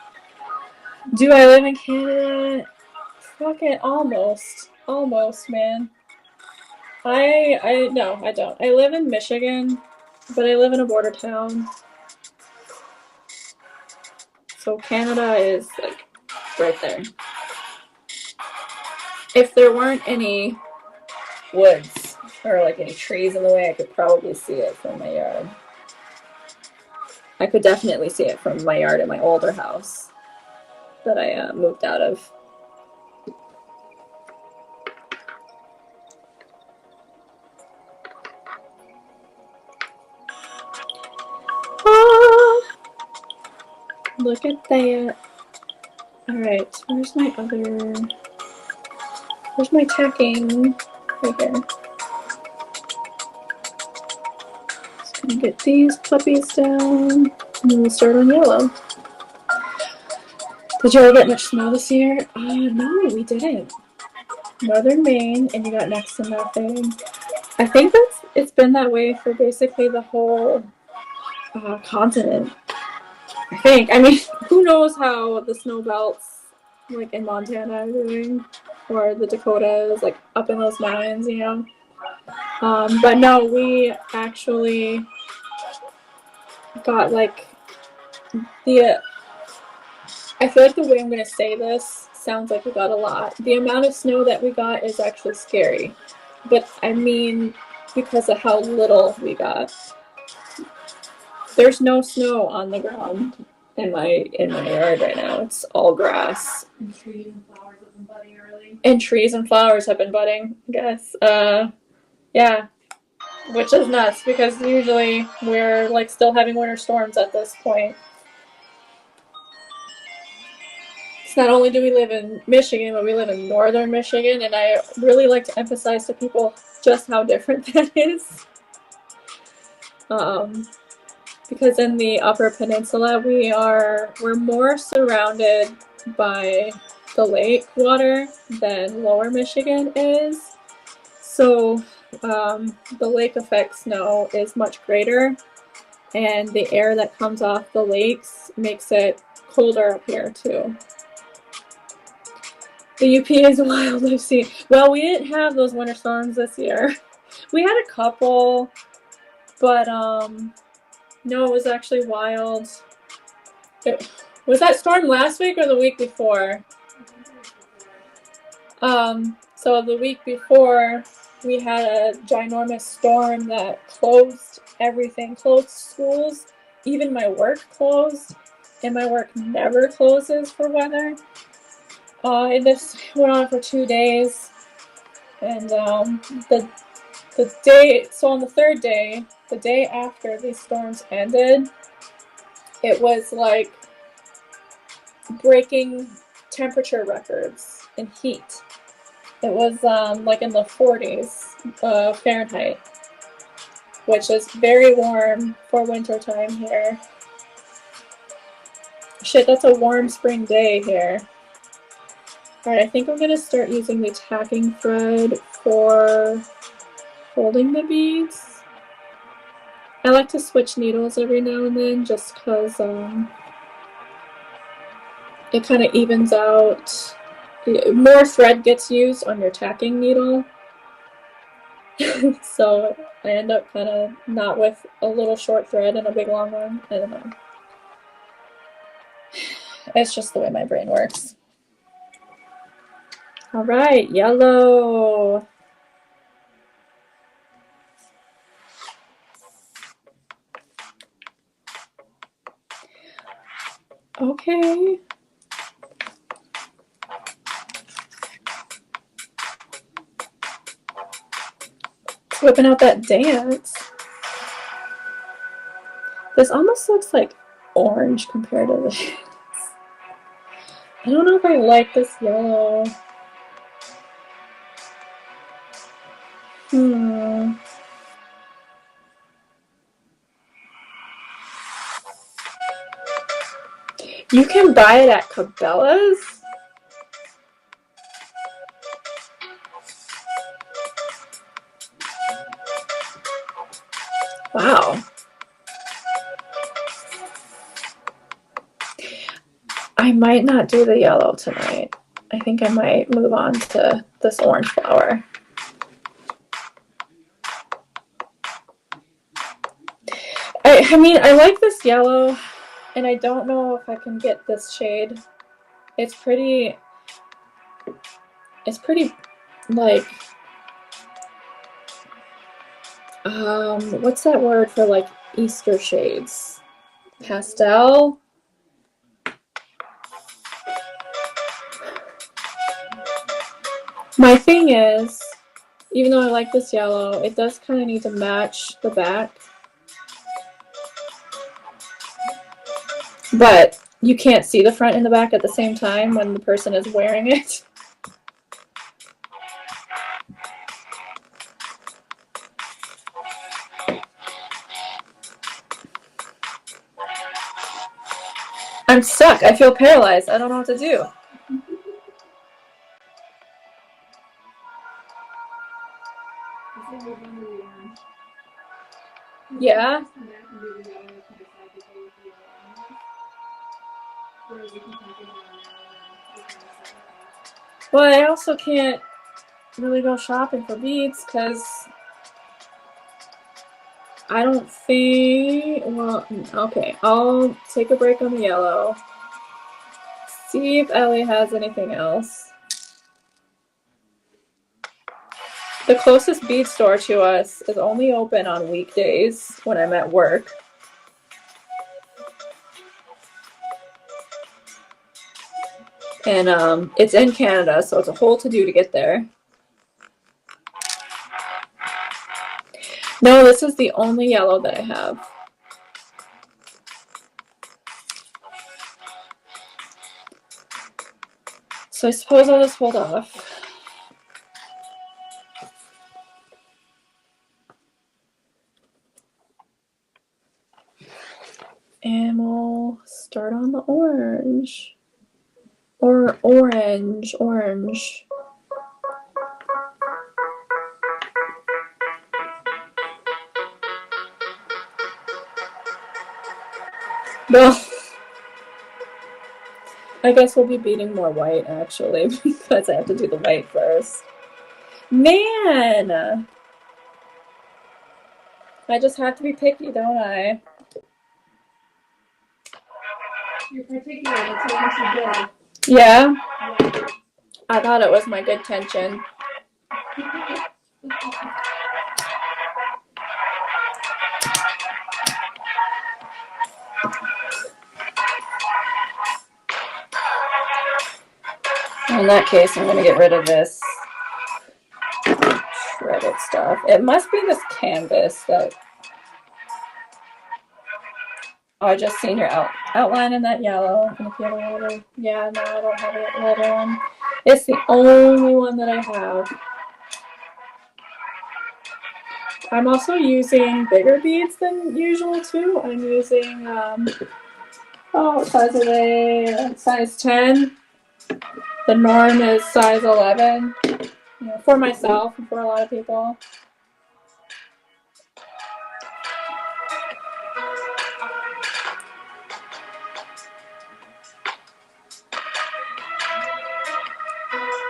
Do I live in Canada? Fucking almost. Almost, man. No, I don't. I live in Michigan, but I live in a border town. So Canada is like right there. If there weren't any woods or like any trees in the way, I could probably see it from my yard. I could definitely see it from my yard at my older house. that I moved out of. Ah, look at that. Alright, where's my tacking? Right here. Just gonna get these puppies down, and then we'll start on yellow. Did you all get much snow this year? No, we didn't. Northern Maine, and you got next to nothing. I think it's been that way for basically the whole continent. I think. I mean, who knows how the snow belts, like in Montana, are doing, or the Dakotas, like up in those mountains, you know. But no, we actually got like the. I feel like the way I'm gonna say this sounds like we got a lot. The amount of snow that we got is actually scary, but I mean because of how little we got. There's no snow on the ground in my yard right now. It's all grass. And trees and flowers have been budding early. And trees and flowers have been budding, I guess. Yeah. Which is nuts because usually we're like still having winter storms at this point. So not only do we live in Michigan, but we live in northern Michigan, and I really like to emphasize to people just how different that is. Because in the Upper Peninsula, we're more surrounded by the lake water than Lower Michigan is. So the lake effect snow is much greater, and the air that comes off the lakes makes it colder up here too. The UP is wild, I've seen. Well, we didn't have those winter storms this year. We had a couple, but no, it was actually wild. Was that storm last week or the week before? So the week before, we had a ginormous storm that closed everything, closed schools, even my work closed, and my work never closes for weather. And this went on for 2 days, and the day, so on the third day, the day after these storms ended, it was like breaking temperature records in heat. It was like in the 40s Fahrenheit, which is very warm for winter time here. Shit, that's a warm spring day here. Alright, I think I'm going to start using the tacking thread for holding the beads. I like to switch needles every now and then just because it kind of evens out. More thread gets used on your tacking needle. So I end up kind of not with a little short thread and a big long one. I don't know. It's just the way my brain works. All right, yellow. Okay. Whipping out that dance. This almost looks like orange compared to this. I don't know if I like this yellow. You can buy it at Cabela's? Wow. I might not do the yellow tonight. I think I might move on to this orange flower. I mean, I like this yellow, and I don't know if I can get this shade. It's pretty, like, what's that word for, like, Easter shades? Pastel? My thing is, even though I like this yellow, it does kind of need to match the back. But you can't see the front and the back at the same time when the person is wearing it. I'm stuck. I feel paralyzed. I don't know what to do. Yeah. Well, I also can't really go shopping for beads because I don't think, well, okay, I'll take a break on the yellow. See if Ellie has anything else. The closest bead store to us is only open on weekdays when I'm at work. And it's in Canada, so it's a whole to-do to get there. No, this is the only yellow that I have. So I suppose I'll just hold off. And we'll start on the orange. Or orange. Well, I guess we'll be beading more white actually because I have to do the white first. Man! I just have to be picky, don't I? You're particular. That's what makes you good. Yeah? I thought it was my good tension. In that case, I'm going to get rid of this shredded stuff. It must be this canvas that... Oh, I just seen your outline in that yellow. And if you have a lighter... Yeah, no, I don't have a lighter one. It's the only one that I have. I'm also using bigger beads than usual, too. I'm using, oh, what size are they? Size 10. The norm is size 11. You know, for myself and for a lot of people.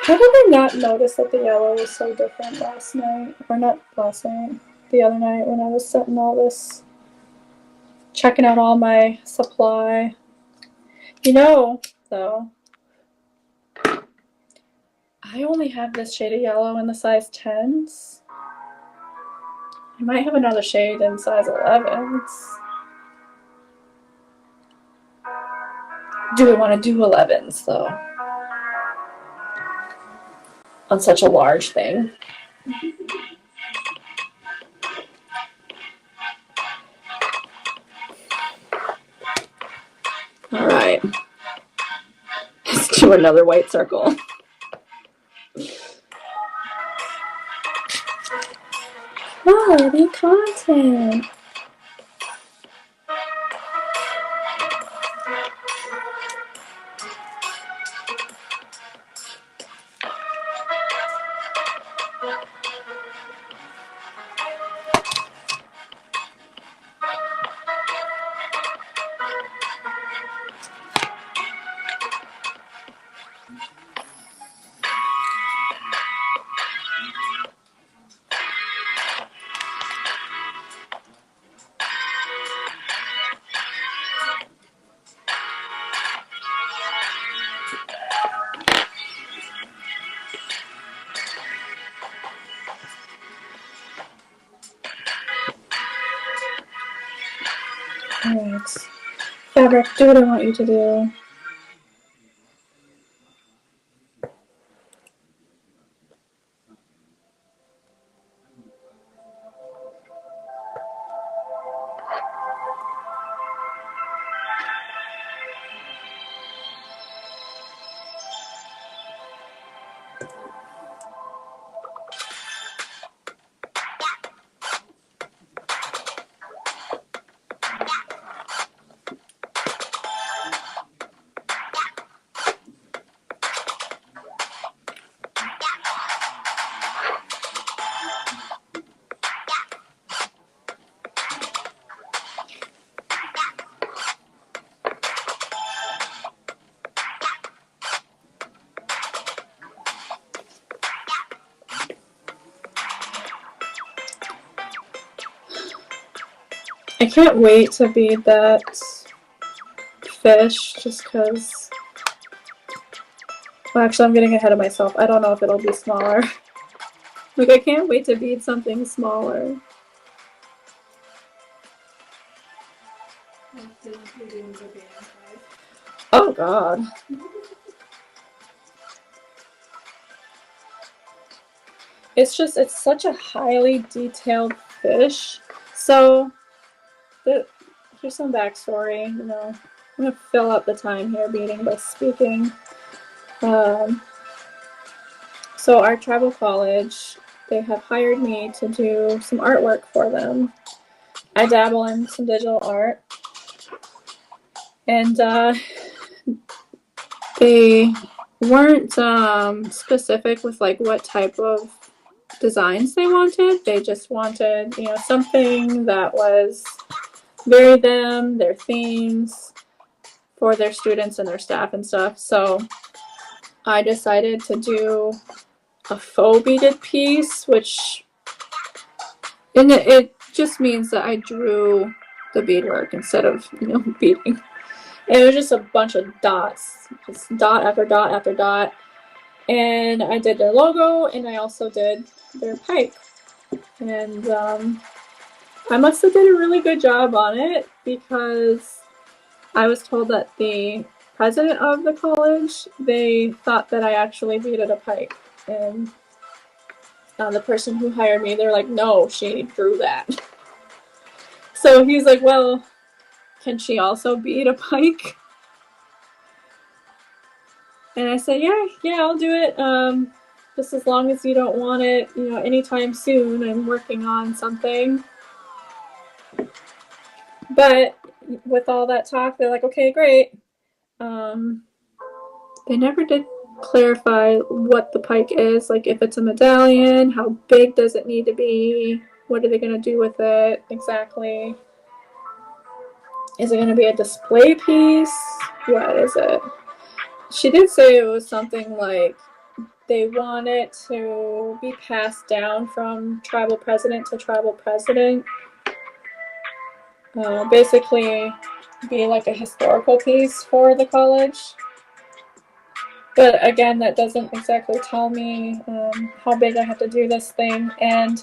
How did I not notice that the yellow was so different last night? Or not last night, the other night when I was setting all this, checking out all my supply. You know, though, I only have this shade of yellow in the size 10s. I might have another shade in size 11s. Do we want to do 11s, though? On such a large thing. Alright. Let's do another white circle. Quality content. Alright. Fabric, do what I want you to do. I can't wait to bead that fish just because. Well, actually, I'm getting ahead of myself. I don't know if it'll be smaller. Like, I can't wait to bead something smaller. Oh, God. It's just, it's such a highly detailed fish. So, here's some backstory. You know, I'm going to fill up the time here beading by speaking. So our tribal college, they have hired me to do some artwork for them. I dabble in some digital art. And they weren't specific with like what type of designs they wanted. They just wanted, you know, something that was very them, their themes for their students and their staff and stuff. So I decided to do a faux beaded piece, which it just means that I drew the beadwork instead of, you know, beading. And it was just a bunch of dots, just dot after dot after dot. And I did their logo, and I also did their pike. And I must have did a really good job on it because I was told that the president of the college, they thought that I actually beaded a pike. And the person who hired me, they're like, no, she drew that. So he's like, well, can she also bead a pike? And I said, yeah, I'll do it. Just as long as you don't want it, you know, anytime soon. I'm working on something. But with all that talk, they're like, okay, great. They never did clarify what the pike is, like if it's a medallion, how big does it need to be, what are they going to do with it exactly? Is it going to be a display piece? What is it? She did say it was something like they want it to be passed down from tribal president to tribal president. Basically be like a historical piece for the college. But again, that doesn't exactly tell me how big I have to do this thing. And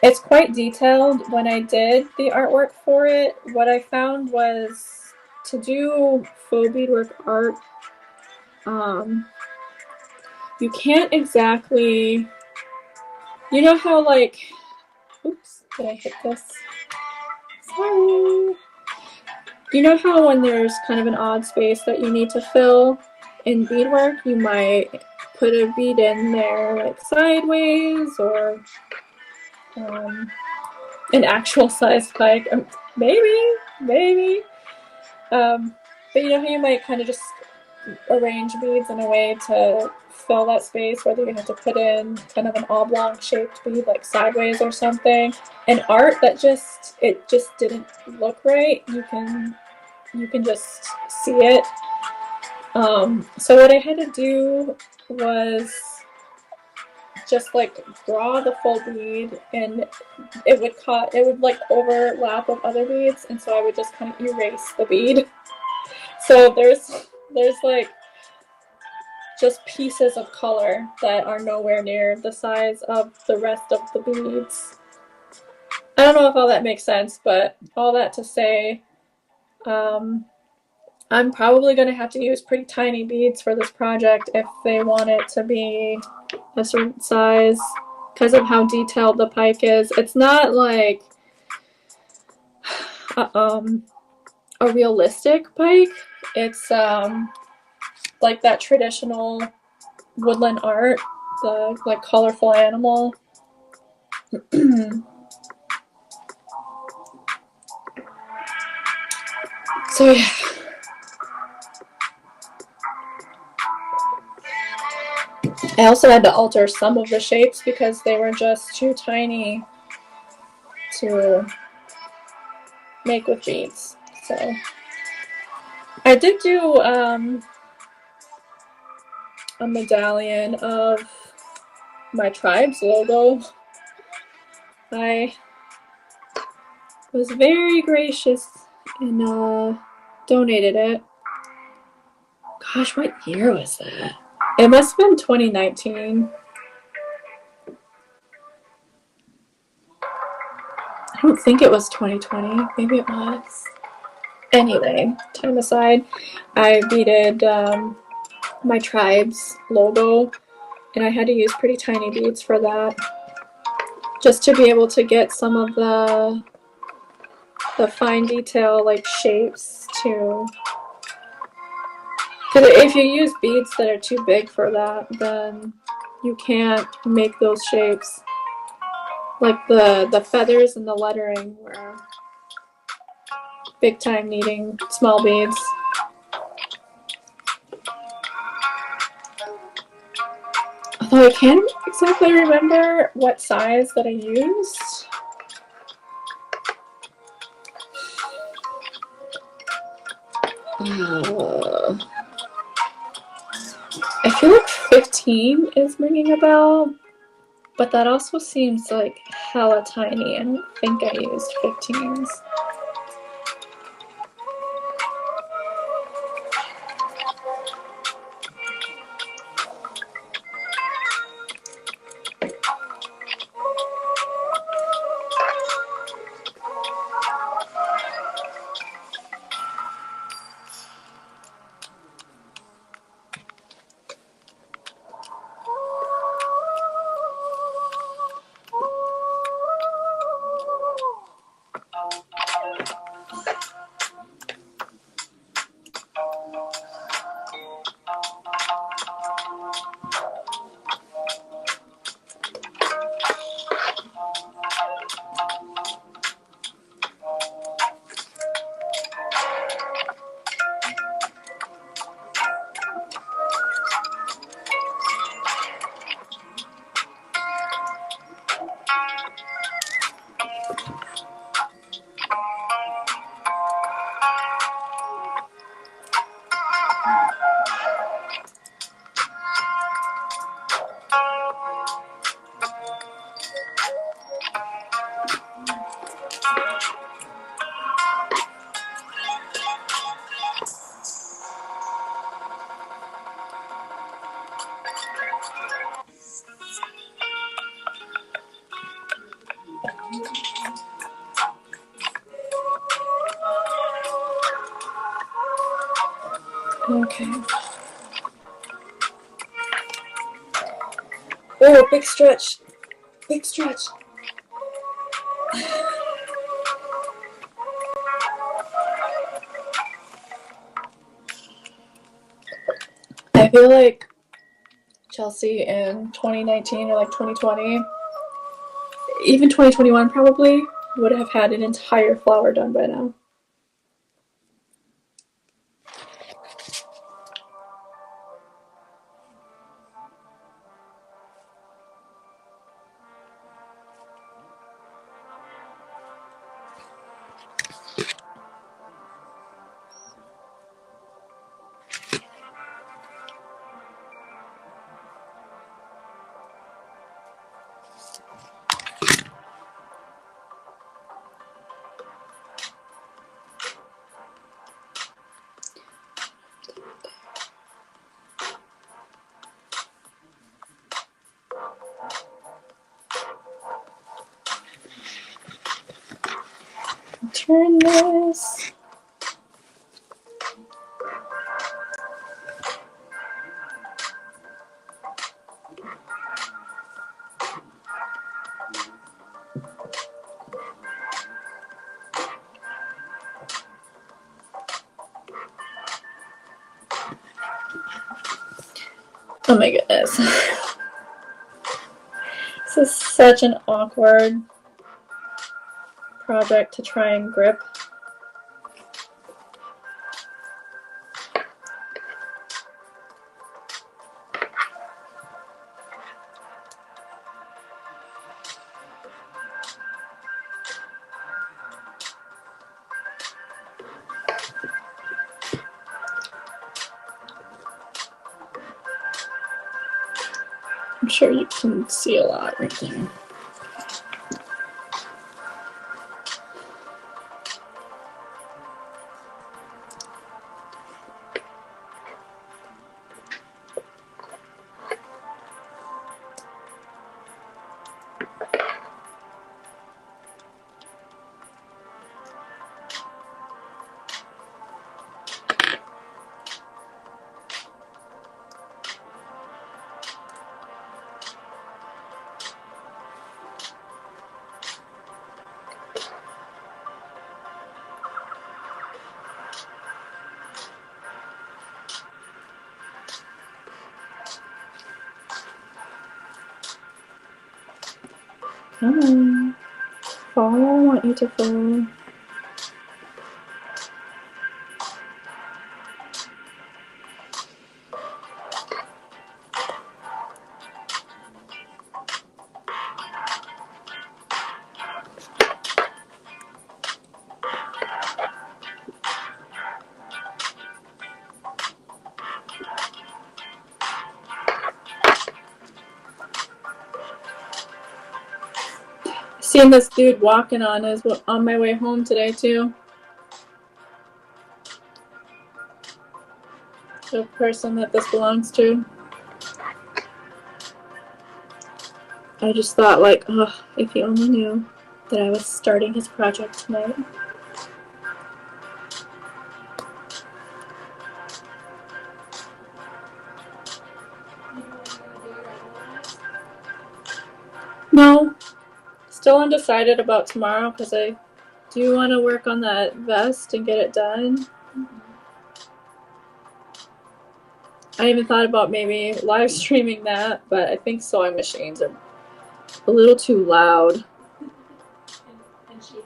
it's quite detailed. When I did the artwork for it, what I found was to do faux beadwork art, you can't exactly, you know how like, oops, did I hit this? Sorry. You know how when there's kind of an odd space that you need to fill in beadwork, you might put a bead in there like sideways or an actual size pike, maybe. But you know how you might kind of just arrange beads in a way to fill that space, whether you have to put in kind of an oblong shaped bead like sideways or something. In art, it just didn't look right. You can just see it. So what I had to do was just like draw the full bead, and it would like overlap with other beads, and so I would just kind of erase the bead. So there's like just pieces of color that are nowhere near the size of the rest of the beads. I don't know if all that makes sense, but all that to say, I'm probably going to have to use pretty tiny beads for this project if they want it to be a certain size because of how detailed the pike is. It's not like a realistic pike. It's like that traditional woodland art, the like colorful animal. So yeah. I also had to alter some of the shapes because they were just too tiny to make with beads. So I did do a medallion of my tribe's logo. I was very gracious and donated it. Gosh, what year was that? It must have been 2019. I don't think it was 2020. Maybe it was. Anyway, time aside, I beaded my tribe's logo, and I had to use pretty tiny beads for that, just to be able to get some of the fine detail, like shapes, too. Because if you use beads that are too big for that, then you can't make those shapes. Like the feathers and the lettering were big time needing small beads. Although I can't exactly remember what size that I used. I feel like 15 is ringing a bell, but that also seems like hella tiny. I don't think I used 15s. Okay. Oh, big stretch. Big stretch. I feel like Chelsea in 2019 or like 2020, even 2021 probably, would have had an entire flower done by now. Turn this. Oh my goodness. This is such an awkward project to try and grip. I'm sure you can see a lot right there. Come on. Fall where I want you to fall. Seen this dude walking on my way home today too. The person that this belongs to. I just thought, like, oh, if he only knew that I was starting his project tonight. No, still undecided about tomorrow because I do want to work on that vest and get it done. I even thought about maybe live streaming that, but I think sewing machines are a little too loud. And shaky.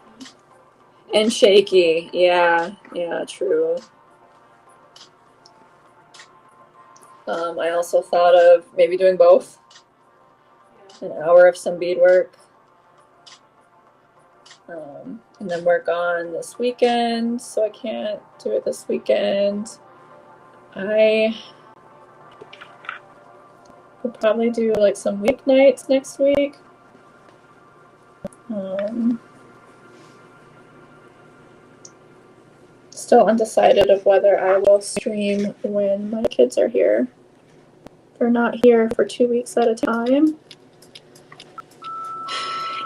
And shaky. Yeah, true. I also thought of maybe doing both. An hour of some beadwork. And then work on this weekend, so I can't do it this weekend. I will probably do like some weeknights next week. Still undecided of whether I will stream when my kids are here. They're not here for 2 weeks at a time.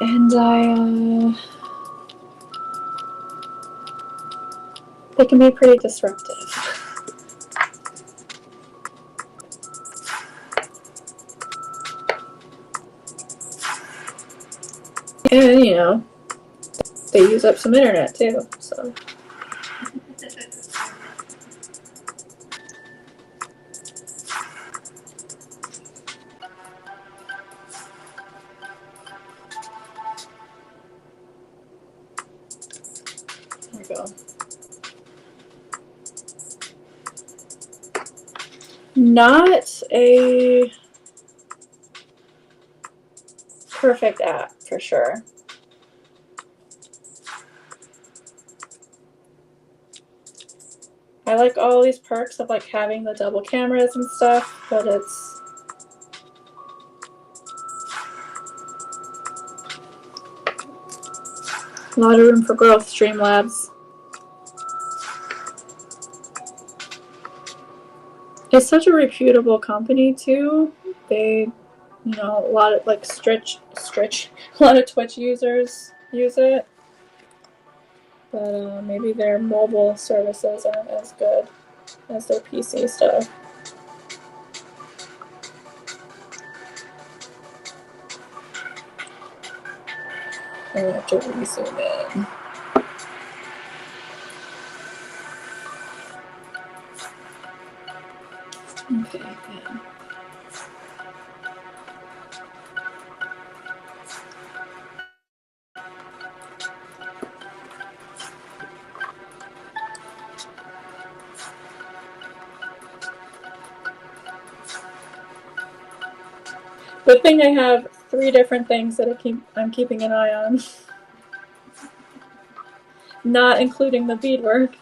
And they can be pretty disruptive. And, you know, they use up some internet too, so. There we go. Not a perfect app for sure. I like all these perks of like having the double cameras and stuff, but it's a lot of room for growth, Streamlabs. It's such a reputable company too. They, you know, a lot of like a lot of Twitch users use it. But maybe their mobile services aren't as good as their PC stuff. I have to resume it. Okay, good. Good thing I have 3 different things that I'm keeping an eye on. Not including the beadwork.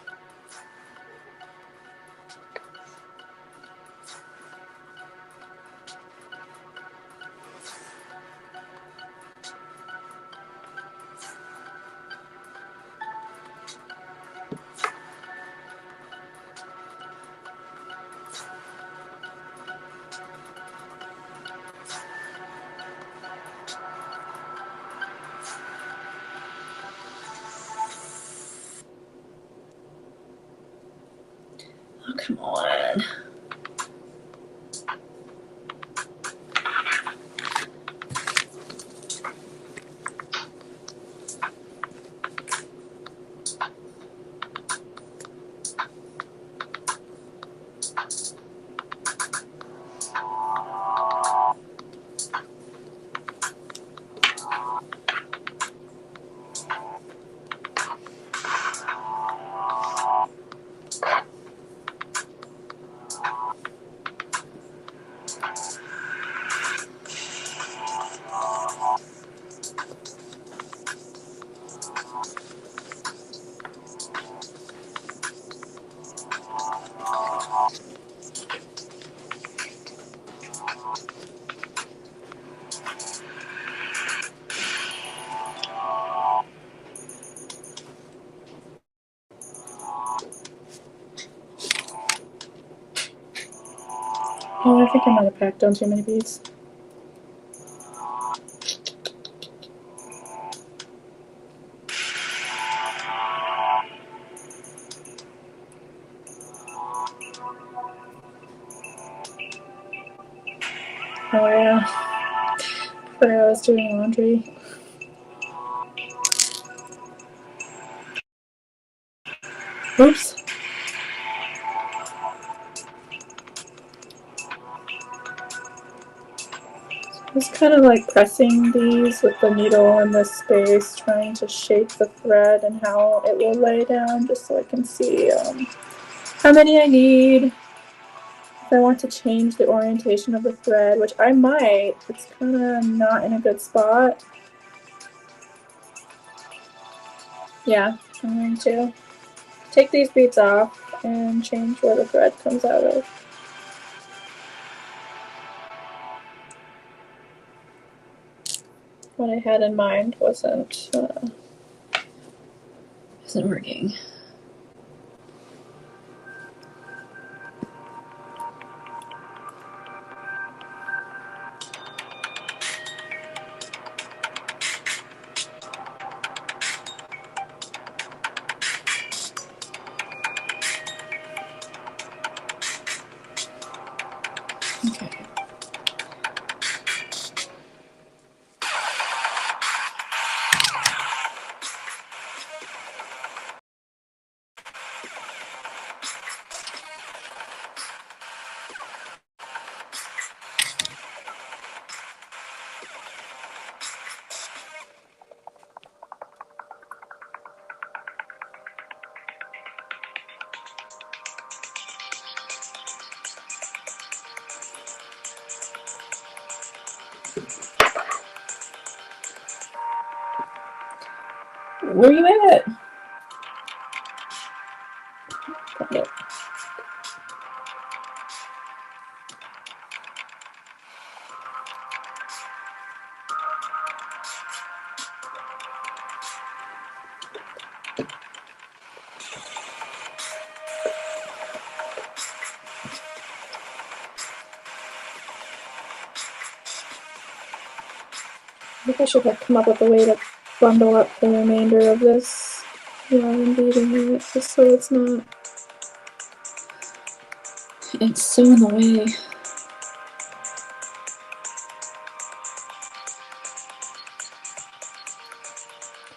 Oh, come on. Oh, I think I might have packed on too many beads. Oh yeah, I forgot I was doing laundry. Oops. I was kind of like pressing these with the needle in this space, trying to shape the thread and how it will lay down, just so I can see how many I need. If I want to change the orientation of the thread, which I might, it's kind of not in a good spot. Yeah, I'm going to take these beads off and change where the thread comes out of. What I had in mind wasn't working. Okay. Where you at? Okay. I think I should have come up with a way to bundle up the remainder of this yarn beading unit, just so it's so in the way.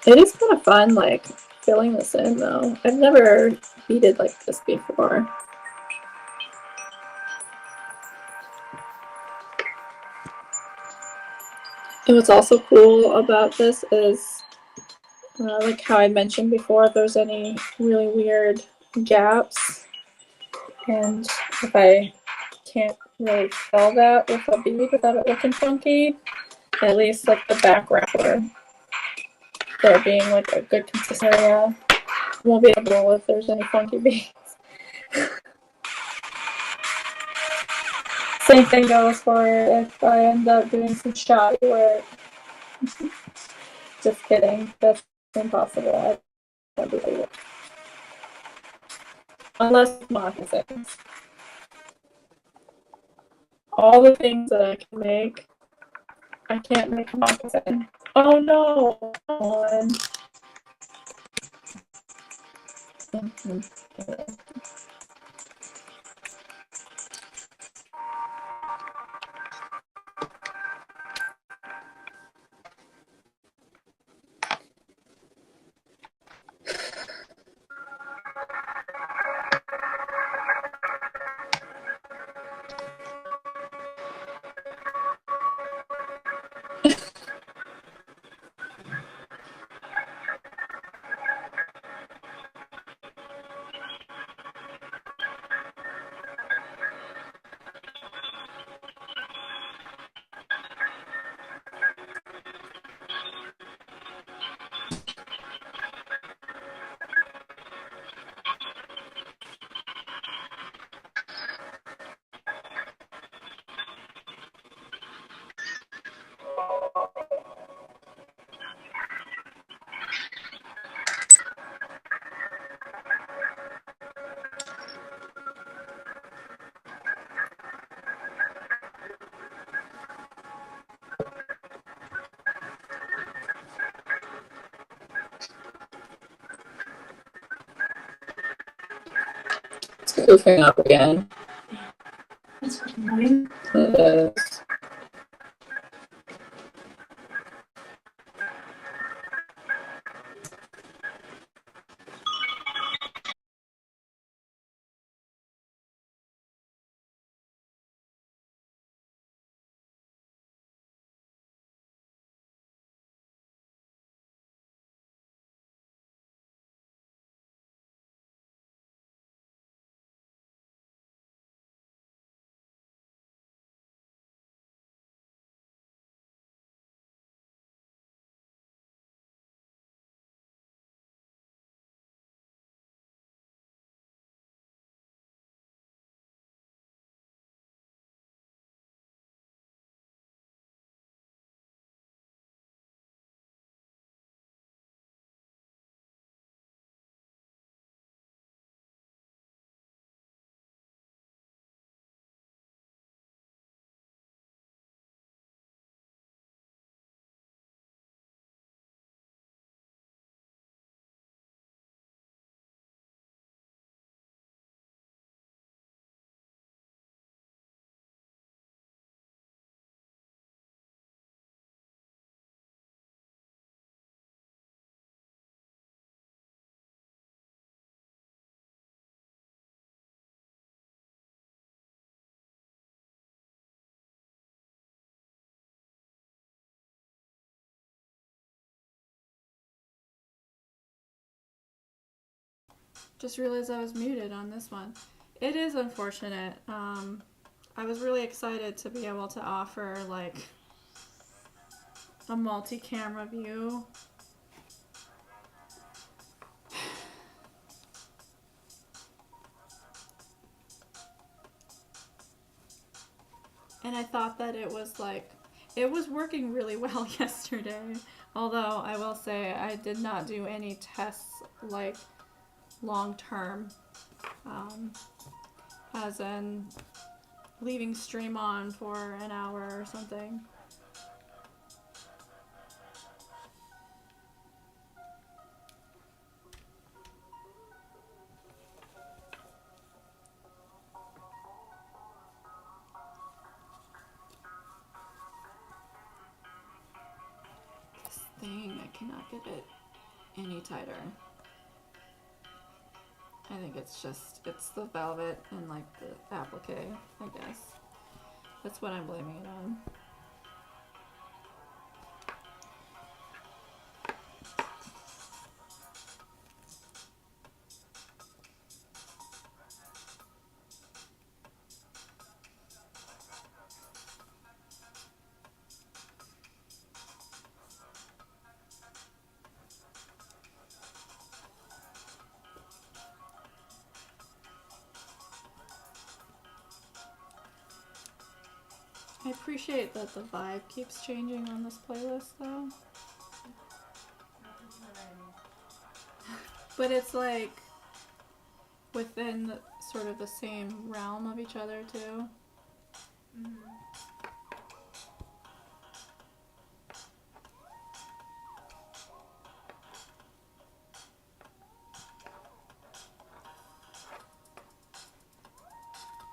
It is kind of fun, like, filling this in, though. I've never beaded like this before. And what's also cool about this is, like how I mentioned before, if there's any really weird gaps, and if I can't really fill that with a bead without it looking funky, at least like the back wrapper there being like a good consistent area, won't be able if there's any funky beads. Same thing goes for if I end up doing some shoddy work. Just kidding, that's impossible. I can't believe it. Unless moccasins. All the things that I can make, I can't make a moccasin. Oh no! Come on. It's goofing up again. It's annoying. It is. Just realized I was muted on this one. It is unfortunate. I was really excited to be able to offer like a multi-camera view. And I thought that it was working really well yesterday. Although I will say I did not do any tests like long term, as in leaving stream on for an hour or something. This thing, I cannot get it any tighter. I think it's the velvet and like the applique, I guess. That's what I'm blaming it on. I appreciate that the vibe keeps changing on this playlist though. But it's like within sort of the same realm of each other too. Mm-hmm.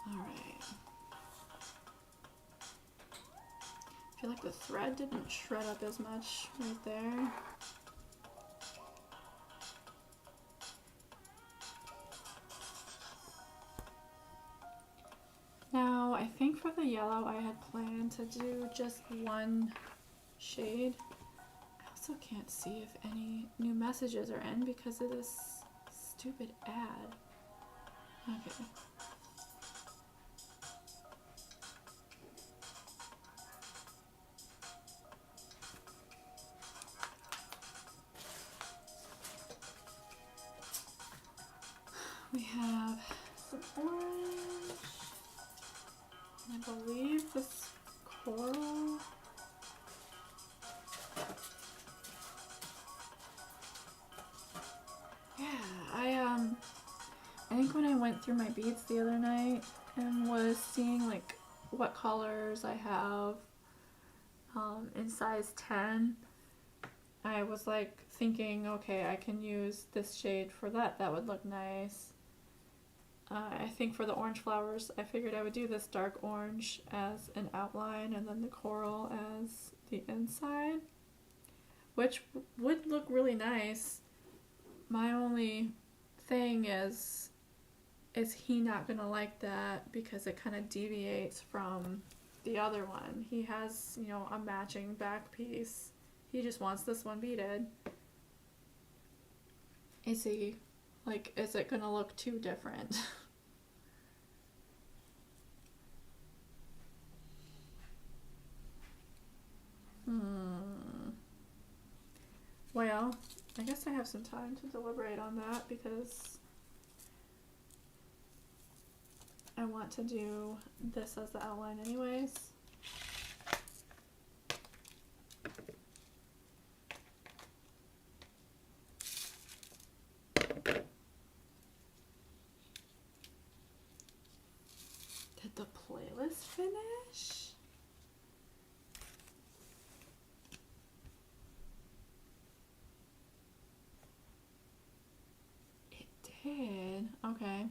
Alright. I feel like the thread didn't shred up as much right there. Now, I think for the yellow I had planned to do just one shade. I also can't see if any new messages are in because of this stupid ad. Okay. We have some orange. I believe this coral. Yeah, I think when I went through my beads the other night and was seeing like what colors I have in size 10, I was like thinking, okay, I can use this shade for that. That would look nice. I think for the orange flowers, I figured I would do this dark orange as an outline and then the coral as the inside, which would look really nice. My only thing is he not gonna like that because it kind of deviates from the other one. He has, you know, a matching back piece. He just wants this one beaded. Is it gonna look too different? Well, I guess I have some time to deliberate on that because I want to do this as the outline anyways. Did the playlist finish? It did. Okay.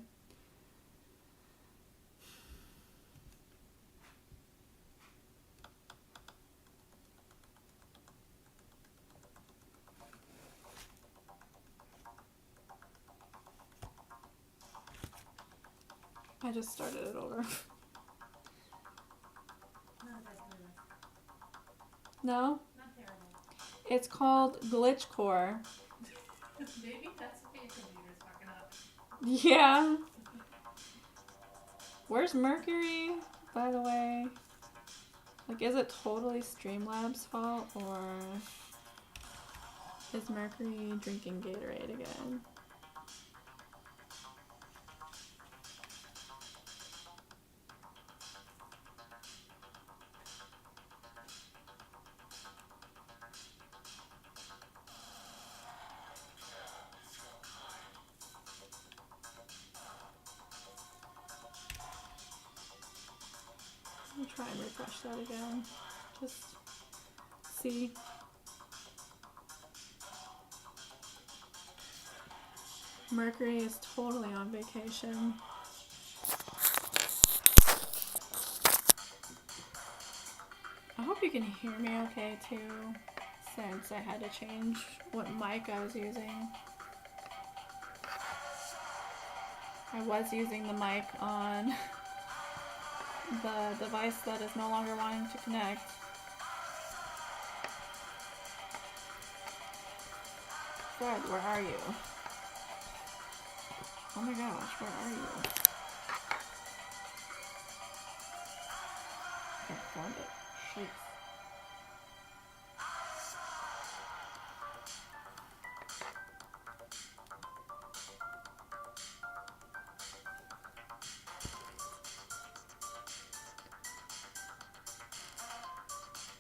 I just started it over. No? Not terrible. It's called Glitchcore. Maybe that's the page computer's fucking up. Yeah. Where's Mercury, by the way? Like, is it totally Streamlabs' fault, or is Mercury drinking Gatorade again? I'll try and refresh that again. Just see. Mercury is totally on vacation. I hope you can hear me okay too, since I had to change what mic I was using. I was using the mic on the device that is no longer wanting to connect. Fred, where are you? Oh my gosh, where are you? I found it. Shit.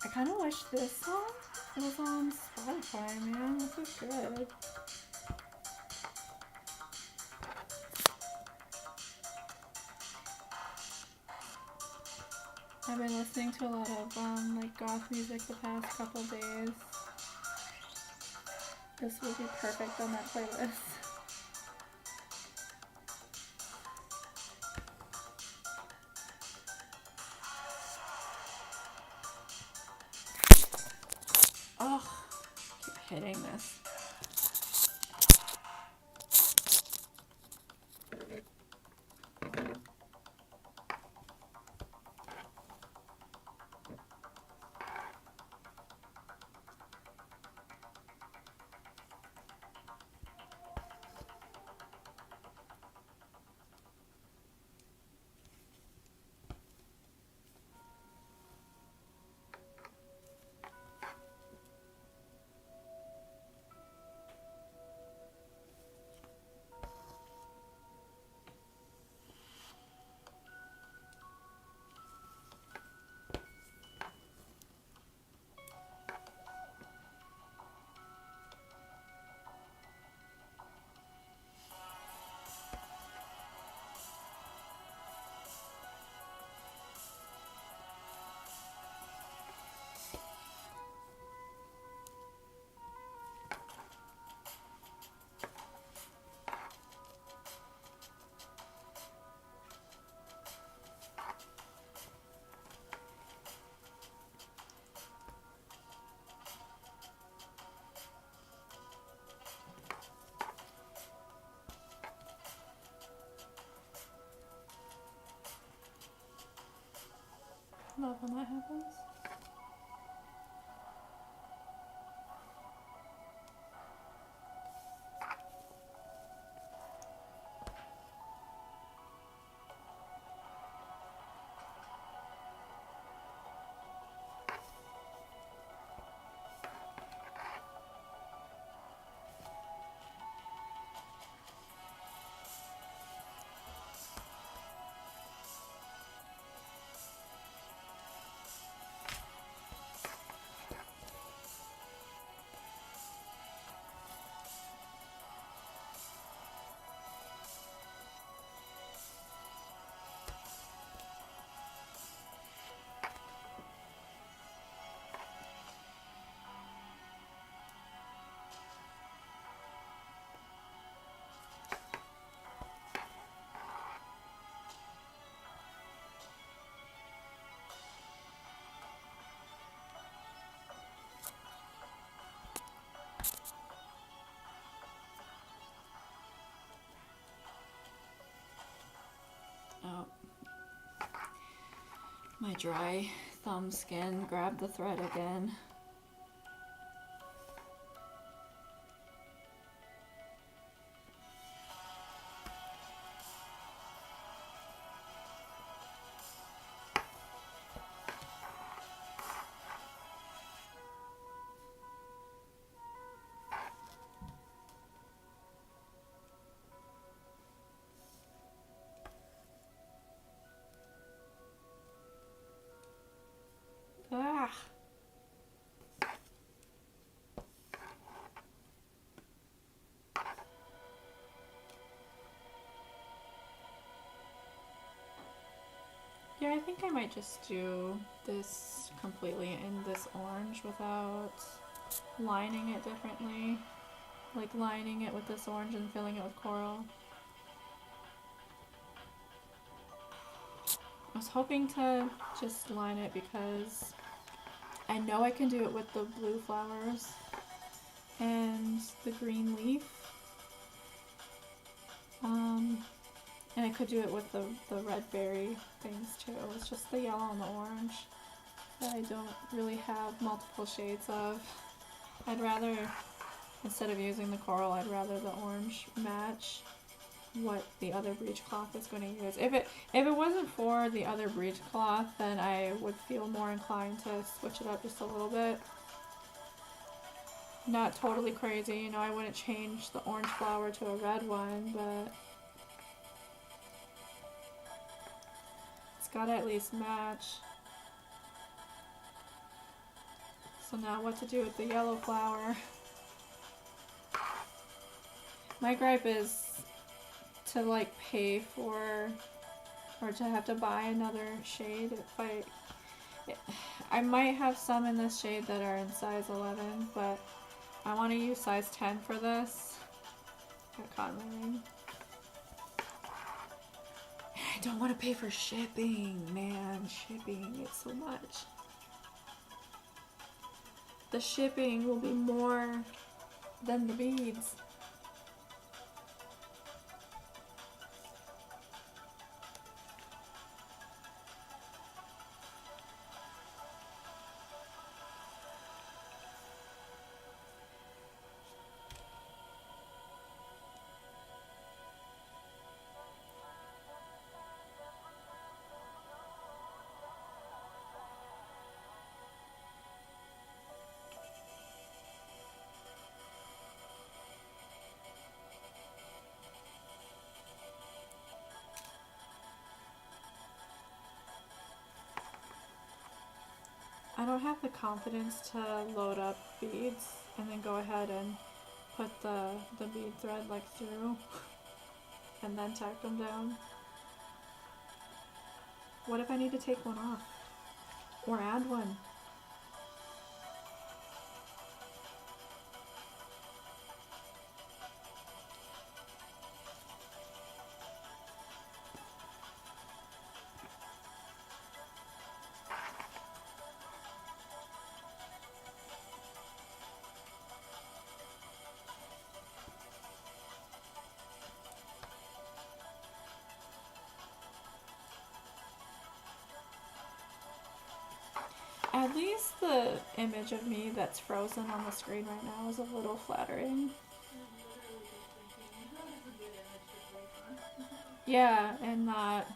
I kind of wish this song was on Spotify, man. This is good. I've been listening to a lot of like goth music the past couple days. This would be perfect on that playlist. Oh, keep hitting this. Love when that happens. Oh. My dry thumb skin grabbed the thread again. Ah! Yeah, I think I might just do this completely in this orange without lining it differently. Like lining it with this orange and filling it with coral. I was hoping to just line it because I know I can do it with the blue flowers and the green leaf. And I could do it with the red berry things too. It's just the yellow and the orange that I don't really have multiple shades of. I'd rather, instead of using the coral, I'd rather the orange match what the other breechcloth is going to use. If it wasn't for the other breechcloth, then I would feel more inclined to switch it up just a little bit. Not totally crazy, you know, I wouldn't change the orange flower to a red one, but it's gotta at least match. So now what to do with the yellow flower? My gripe is to like pay for, or to have to buy another shade. I might have some in this shade that are in size 11, but I want to use size 10 for this. That caught my ring. I don't want to pay for shipping, man. Shipping, it's so much. The shipping will be more than the beads. I don't have the confidence to load up beads and then go ahead and put the bead thread like through and then tack them down. What if I need to take one off or add one? At least the image of me that's frozen on the screen right now is a little flattering. Yeah, and not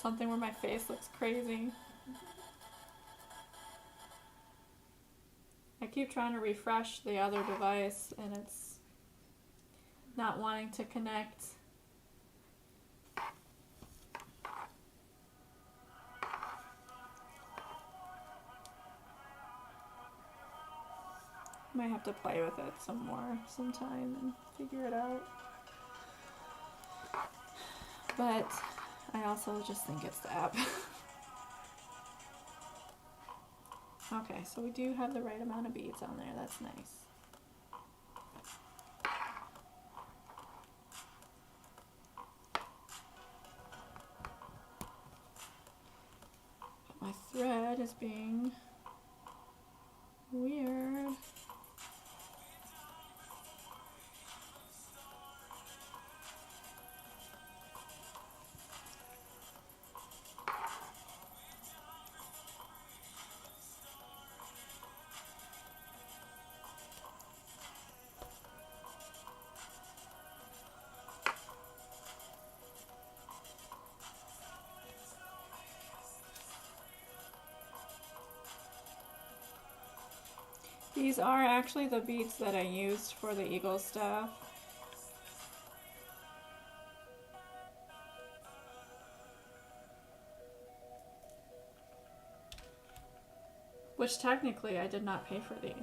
something where my face looks crazy. I keep trying to refresh the other device and it's not wanting to connect. Might have to play with it some more sometime and figure it out. But I also just think it's the app. Okay, so we do have the right amount of beads on there. That's nice. My thread is being weird. These are actually the beads that I used for the eagle staff. Which technically I did not pay for these.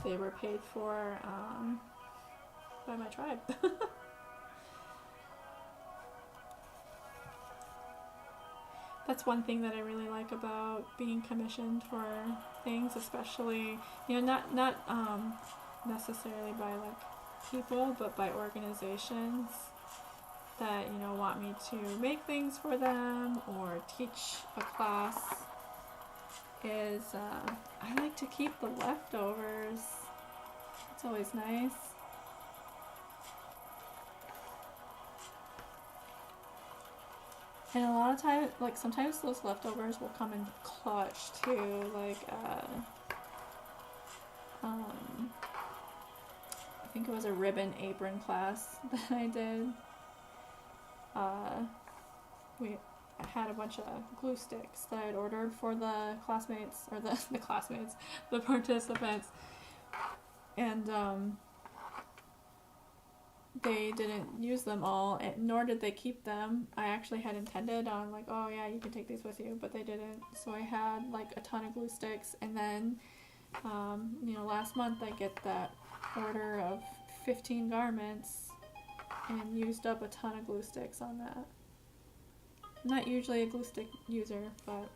They were paid for by my tribe. That's one thing that I really like about being commissioned for things, especially, you know, not necessarily by like people, but by organizations that, you know, want me to make things for them or teach a class. Is I like to keep the leftovers. It's always nice. And a lot of times, like sometimes those leftovers will come in clutch too. Like, I think it was a ribbon apron class that I did. I had a bunch of glue sticks that I'd ordered for the classmates, or the classmates, the participants, and they didn't use them all, nor did they keep them. I actually had intended on like, oh yeah, you can take these with you, but they didn't. So I had like a ton of glue sticks, and then, you know, last month I get that order of 15 garments and used up a ton of glue sticks on that. I'm not usually a glue stick user, but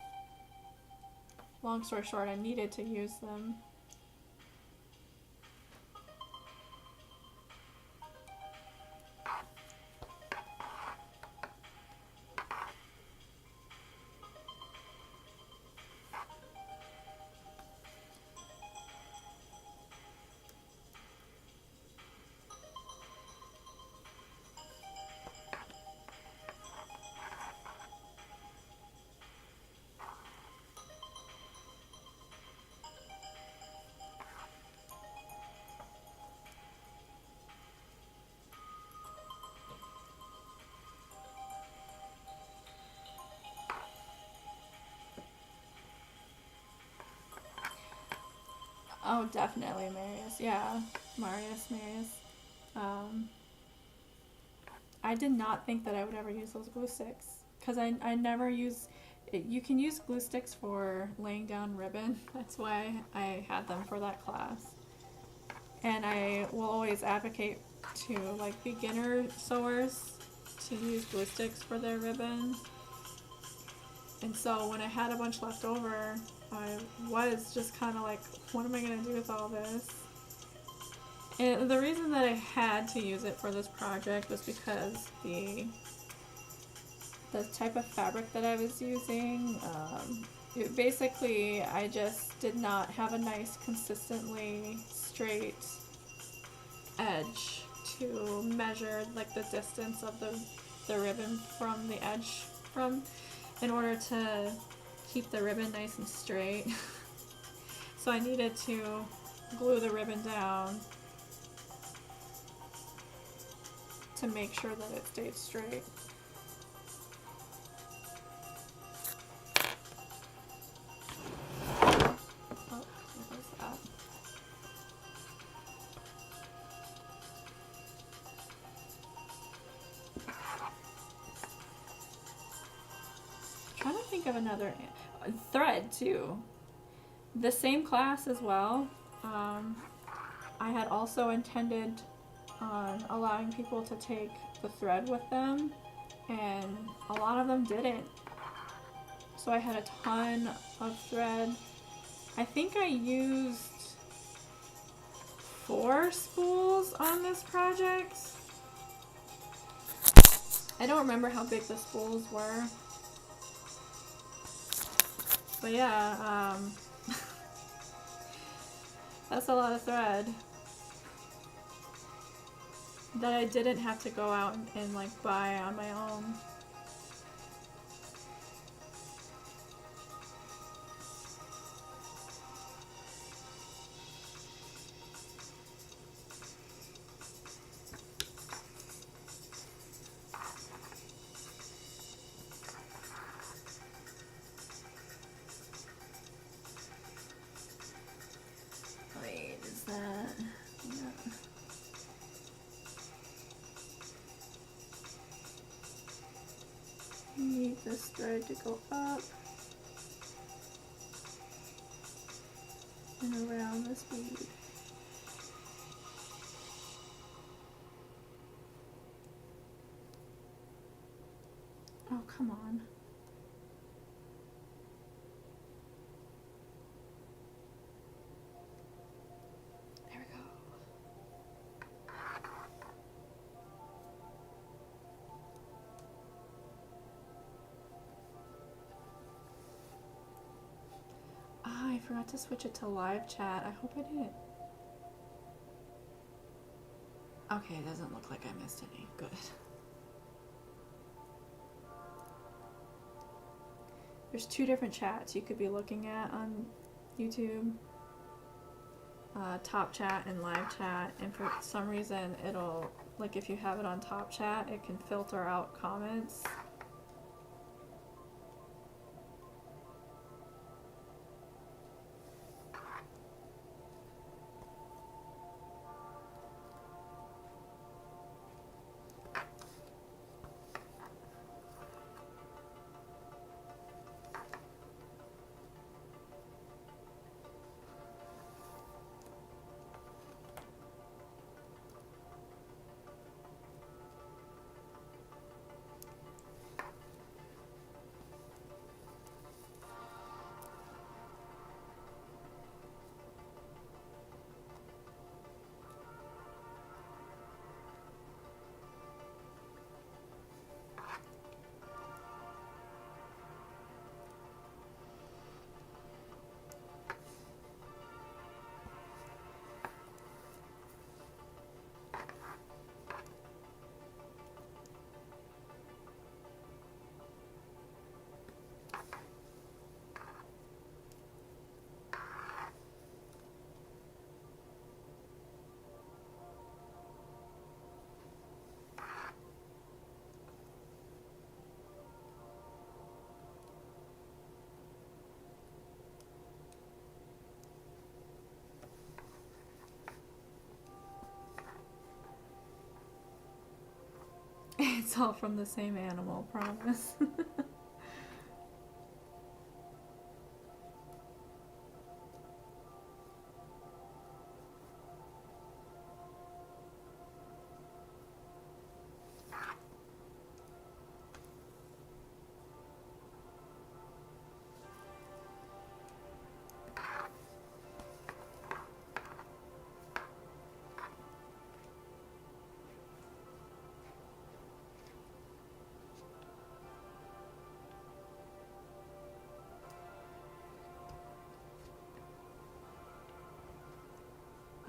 long story short, I needed to use them. Oh, definitely Marius. Yeah, Marius. I did not think that I would ever use those glue sticks because I never use. You can use glue sticks for laying down ribbon. That's why I had them for that class. And I will always advocate to like beginner sewers to use glue sticks for their ribbons. And so when I had a bunch left over, I was just kind of like, what am I going to do with all this? And the reason that I had to use it for this project was because the type of fabric that I was using basically, I just did not have a nice, consistently straight edge to measure like the distance of the ribbon from the edge from in order to keep the ribbon nice and straight. So I needed to glue the ribbon down to make sure that it stayed straight. Oh, what was that? Trying to think of another thread too. The same class as well. I had also intended on allowing people to take the thread with them, and a lot of them didn't. So I had a ton of thread. I think I used 4 spools on this project. I don't remember how big the spools were. But yeah, that's a lot of thread that I didn't have to go out and like buy on my own. Wait, is that... Yeah. Need this thread to go up and around this bead. Oh, come on. There we go. Ah, I forgot to switch it to live chat. I hope I didn't. Okay, it doesn't look like I missed any. Good. There's 2 different chats you could be looking at on YouTube. Top chat and live chat, and for some reason it'll, like if you have it on top chat, it can filter out comments. It's all from the same animal, promise.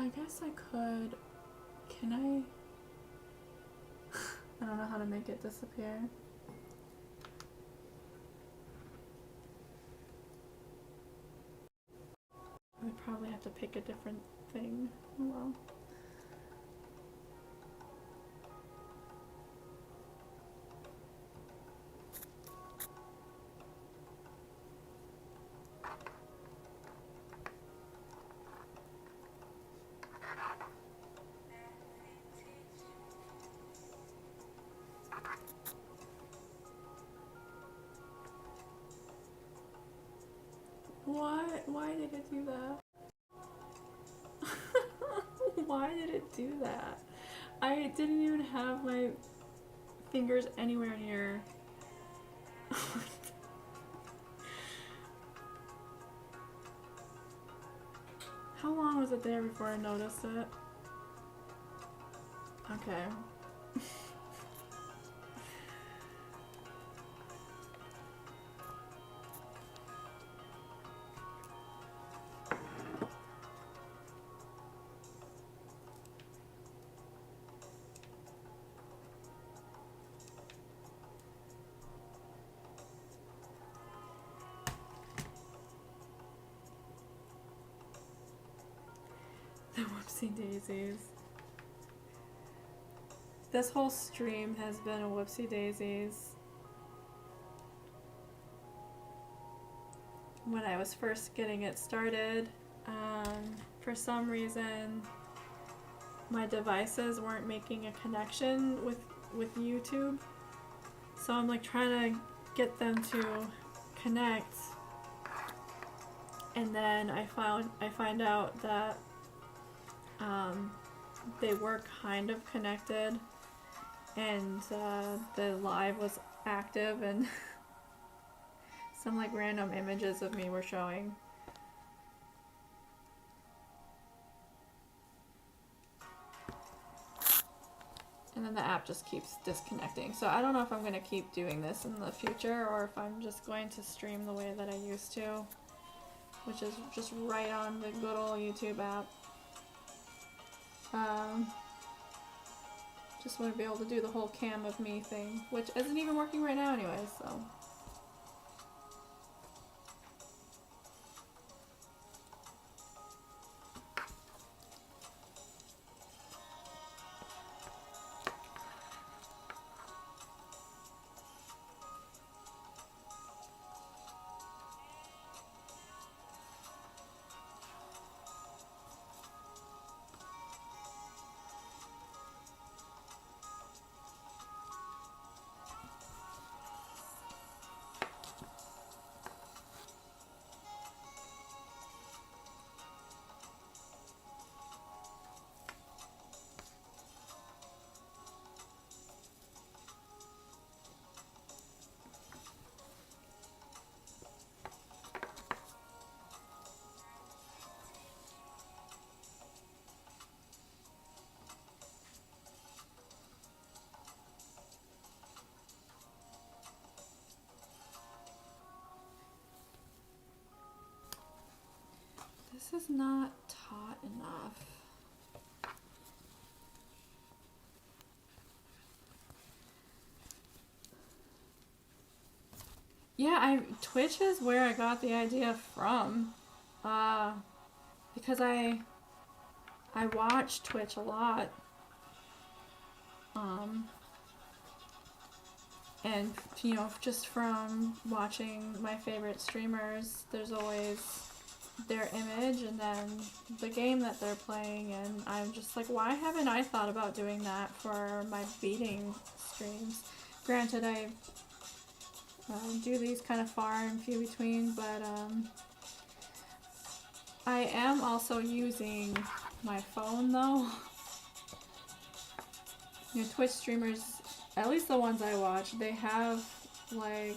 I guess I could. Can I? I don't know how to make it disappear. I would probably have to pick a different thing. Oh well. What? Why did it do that? Why did it do that? I didn't even have my fingers anywhere near. How long was it there before I noticed it? Okay. The whoopsie daisies. This whole stream has been a whoopsie daisies. When I was first getting it started, for some reason my devices weren't making a connection with YouTube. So I'm like trying to get them to connect, and then I find out that they were kind of connected, and the live was active, and some like random images of me were showing. And then the app just keeps disconnecting. So I don't know if I'm going to keep doing this in the future, or if I'm just going to stream the way that I used to, which is just right on the good old YouTube app. Just want to be able to do the whole cam of me thing, which isn't even working right now anyway, so. This is not taut enough. Yeah, Twitch is where I got the idea from. Because I watch Twitch a lot. And you know, just from watching my favorite streamers, there's always their image and then the game that they're playing, and I'm just like, why haven't I thought about doing that for my beading streams? Granted, I do these kind of far and few between, but I am also using my phone though. You know, Twitch streamers, at least the ones I watch, they have like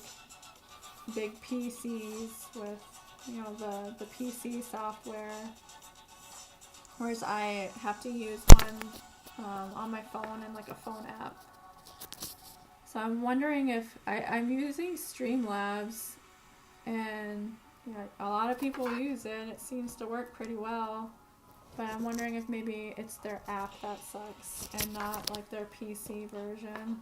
big PCs with, you know, the PC software, whereas I have to use one on my phone and like a phone app. So I'm wondering if I'm using Streamlabs, and you know, a lot of people use it and it seems to work pretty well. But I'm wondering if maybe it's their app that sucks and not like their PC version.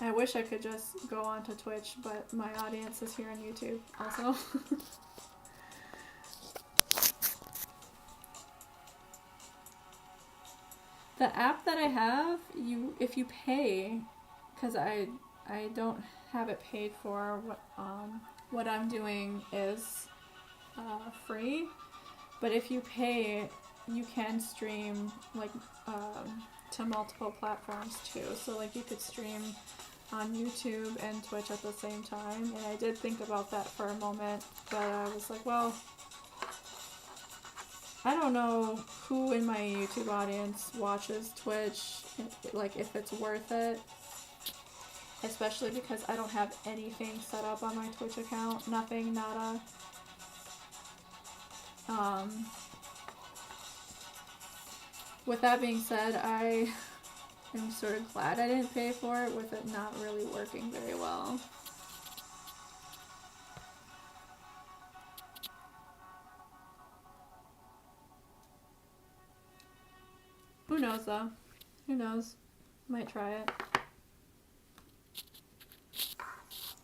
I wish I could just go onto Twitch, but my audience is here on YouTube also. The app that I have, if you pay, because I don't have it paid for. What I'm doing is free, but if you pay, you can stream like to multiple platforms too. So like you could stream on YouTube and Twitch at the same time. And I did think about that for a moment, but I was like, well, I don't know who in my YouTube audience watches Twitch, like if it's worth it. Especially because I don't have anything set up on my Twitch account. Nothing, nada. With that being said, I am sort of glad I didn't pay for it, with it not really working very well. Who knows though? Who knows? Might try it.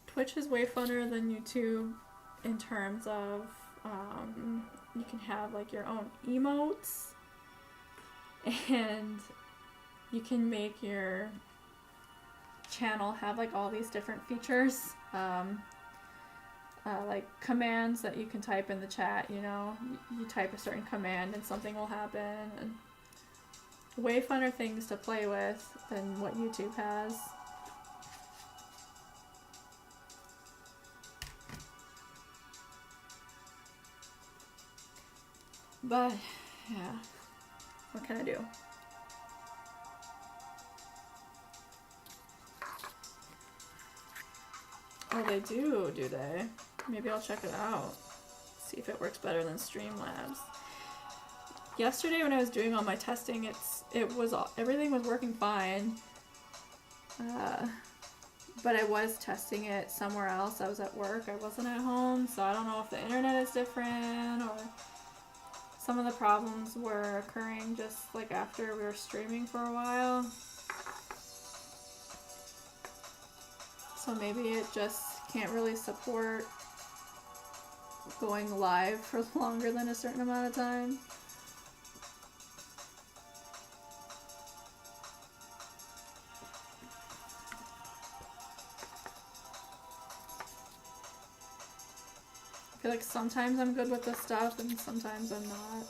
Twitch is way funner than YouTube in terms of you can have like your own emotes, and you can make your channel have like all these different features, like commands that you can type in the chat. You know, you type a certain command and something will happen, and way funner things to play with than what YouTube has. But yeah, what can I do? Oh, they do they? Maybe I'll check it out. See if it works better than Streamlabs. Yesterday when I was doing all my testing, everything was working fine. But I was testing it somewhere else. I was at work. I wasn't at home, so I don't know if the internet is different or some of the problems were occurring just like after we were streaming for a while. So maybe it just can't really support going live for longer than a certain amount of time. I feel like sometimes I'm good with this stuff and sometimes I'm not.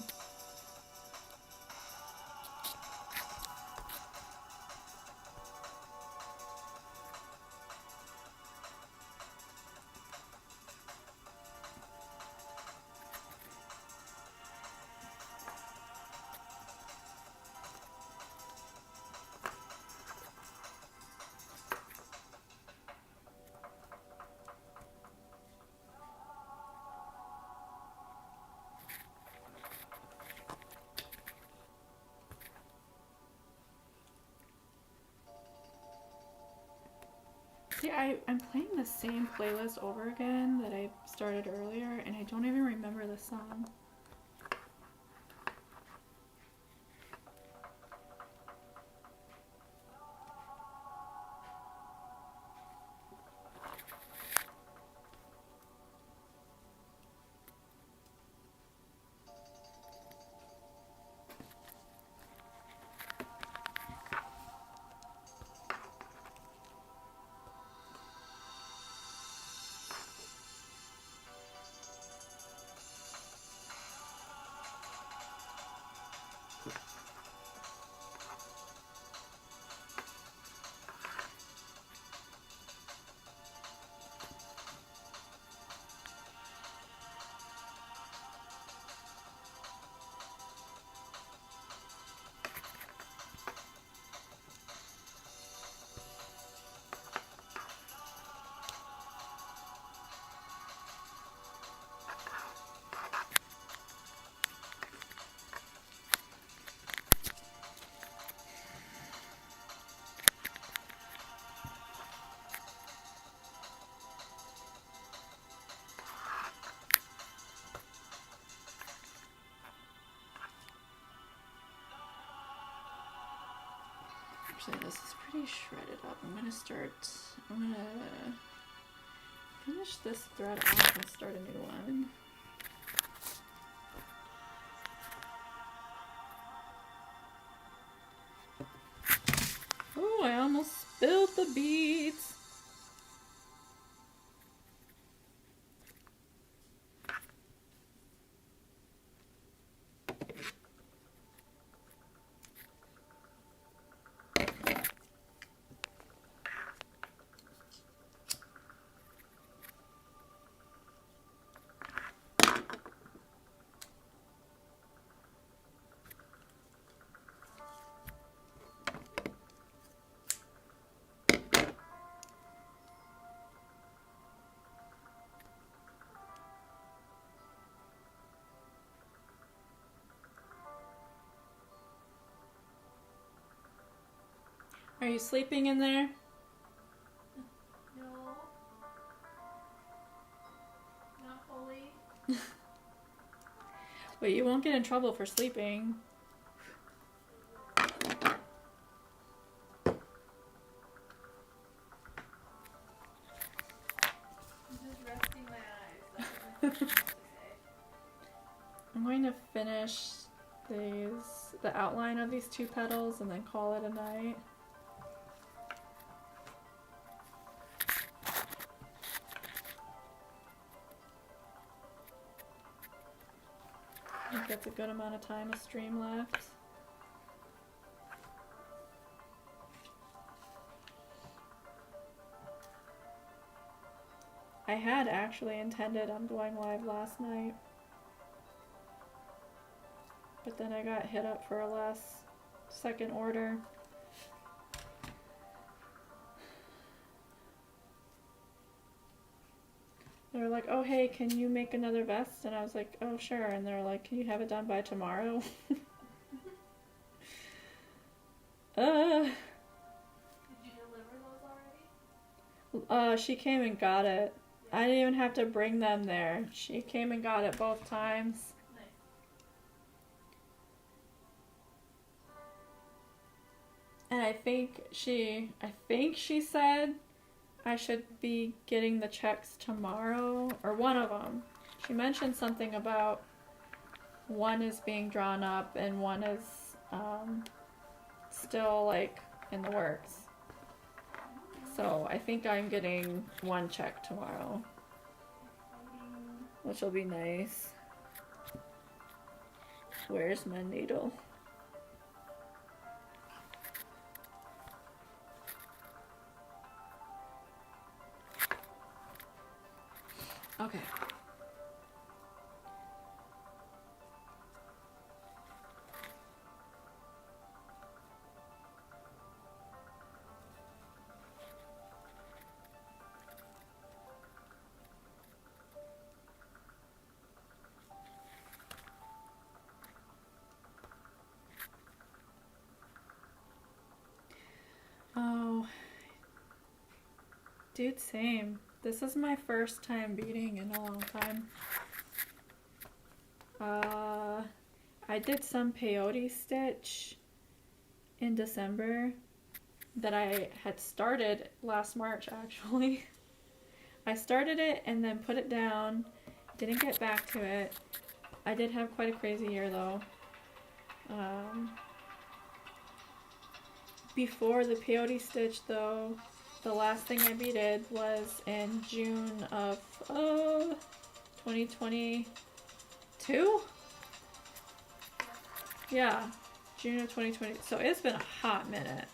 See, I'm playing the same playlist over again that I started earlier, and I don't even remember the song. Actually, this is pretty shredded up. I'm gonna finish this thread off and start a new one. Oh, I almost spilled the beads. Are you sleeping in there? No. Not fully. But you won't get in trouble for sleeping. I'm just resting my eyes. That's what I'm supposed to say. I'm going to finish the outline of these two petals and then call it a night. I think that's a good amount of time of stream left. I had actually intended on going live last night, but then I got hit up for a last second order. They were like, oh hey, can you make another vest? And I was like, oh sure. And they're like, can you have it done by tomorrow? Did you deliver those already? She came and got it. I didn't even have to bring them there. She came and got it both times. Nice. And I think she said I should be getting the checks tomorrow, or one of them. She mentioned something about one is being drawn up and one is still like in the works. So I think I'm getting one check tomorrow, which will be nice. Where's my needle? Okay. Oh, dude, same. This is my first time beading in a long time. I did some peyote stitch in December that I had started last March actually. I started it and then put it down, didn't get back to it. I did have quite a crazy year though. Before the peyote stitch though, the last thing I beaded was in June of 2022? Yeah, June of 2020. So it's been a hot minute.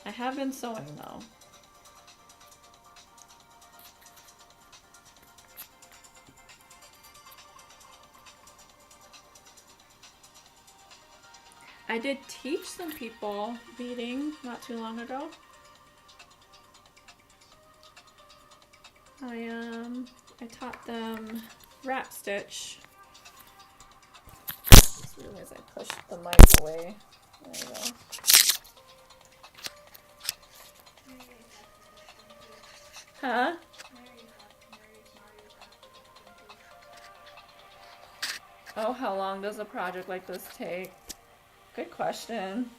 I have been sewing though. I did teach some people beading not too long ago. I taught them wrap stitch. Just realized I pushed the mic away. There we go. Huh? Oh, how long does a project like this take? Good question.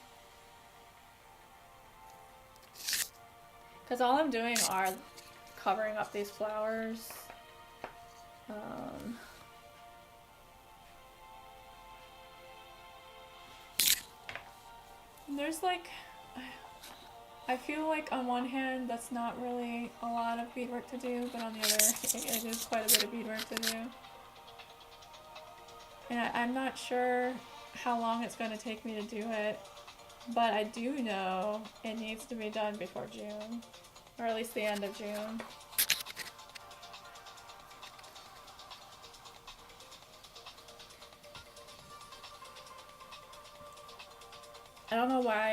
Because all I'm doing are covering up these flowers. There's like, I feel like on one hand that's not really a lot of beadwork to do, but on the other it is quite a bit of beadwork to do. And I'm not sure how long it's going to take me to do it, but I do know it needs to be done before June, or at least the end of June. I don't know why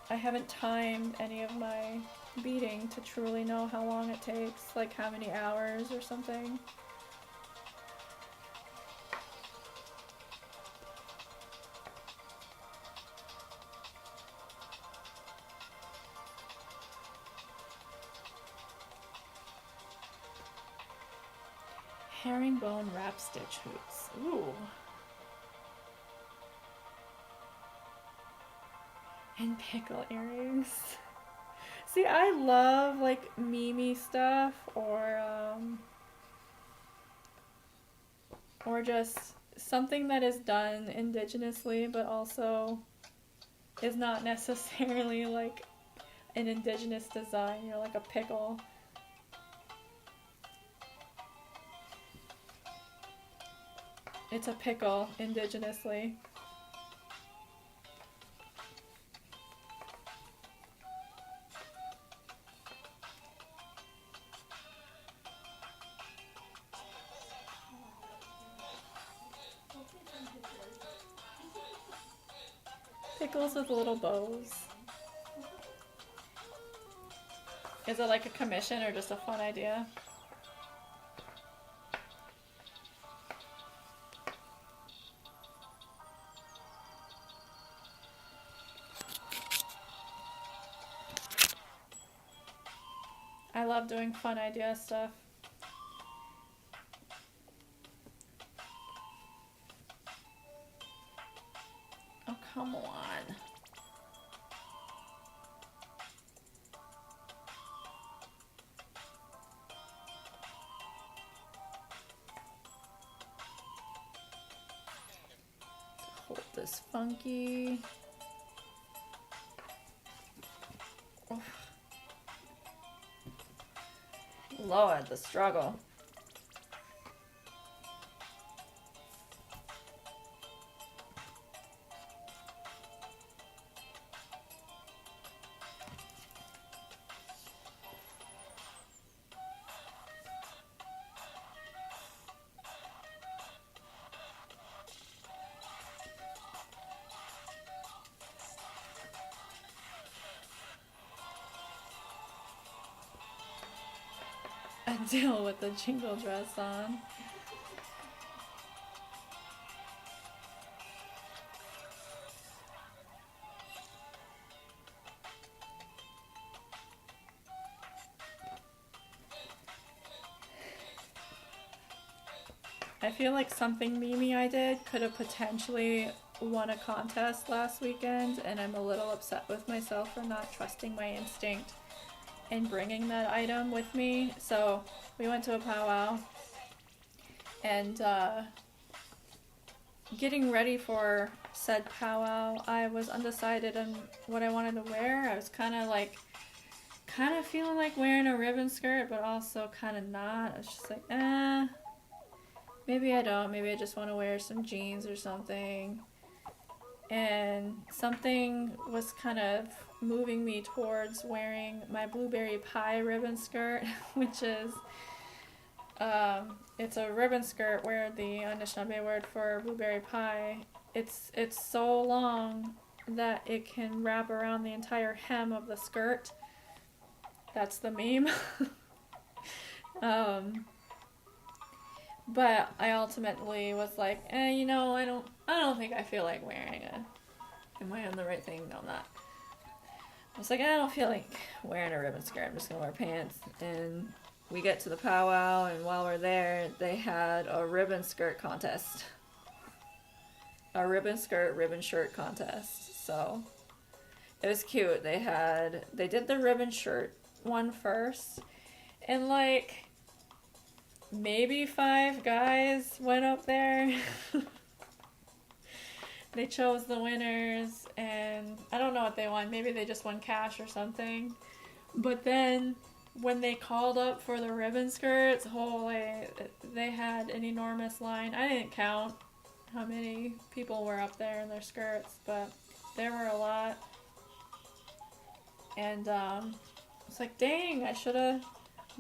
I haven't timed any of my beading to truly know how long it takes, like how many hours or something. Herringbone wrap stitch hoops. Ooh. And pickle earrings. See, I love like meme stuff or just something that is done indigenously but also is not necessarily like an indigenous design, you know, like a pickle. It's a pickle indigenously. Pickles with little bows. Is it like a commission or just a fun idea? I love doing fun idea stuff. Oh, come on. Hold this funky. Oh. Lord, the struggle. A deal with the jingle dress on. I feel like something Mimi I did could have potentially won a contest last weekend, and I'm a little upset with myself for not trusting my instinct and bringing that item with me. So we went to a powwow, and getting ready for said powwow, I was undecided on what I wanted to wear. I was kind of feeling like wearing a ribbon skirt, but also kind of not. I was just like, maybe I don't. Maybe I just want to wear some jeans or something. And something was kind of moving me towards wearing my blueberry pie ribbon skirt, which is, it's a ribbon skirt where the Anishinaabe word for blueberry pie, it's so long that it can wrap around the entire hem of the skirt. That's the meme. But I ultimately was like, I don't think I feel like wearing it. Am I on the right thing? No, I'm not. I was like, I don't feel like wearing a ribbon skirt. I'm just gonna wear pants. And we get to the powwow, and while we're there, they had a ribbon skirt contest. A ribbon skirt, ribbon shirt contest. So It was cute. They did the ribbon shirt one first, and like maybe 5 guys went up there. They chose the winners, and I don't know what they won. Maybe they just won cash or something. But then when they called up for the ribbon skirts, holy, they had an enormous line. I didn't count how many people were up there in their skirts, but there were a lot. And it's like, dang, I should have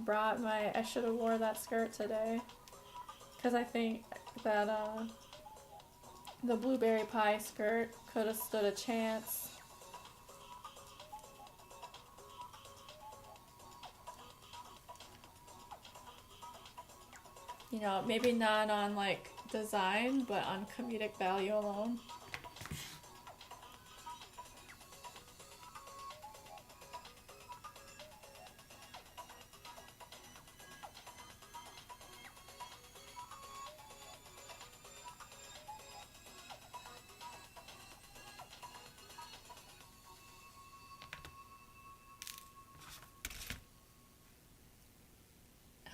wore that skirt today. Because I think that the blueberry pie skirt could have stood a chance. You know, maybe not on like design, but on comedic value alone.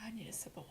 I need a sip of water.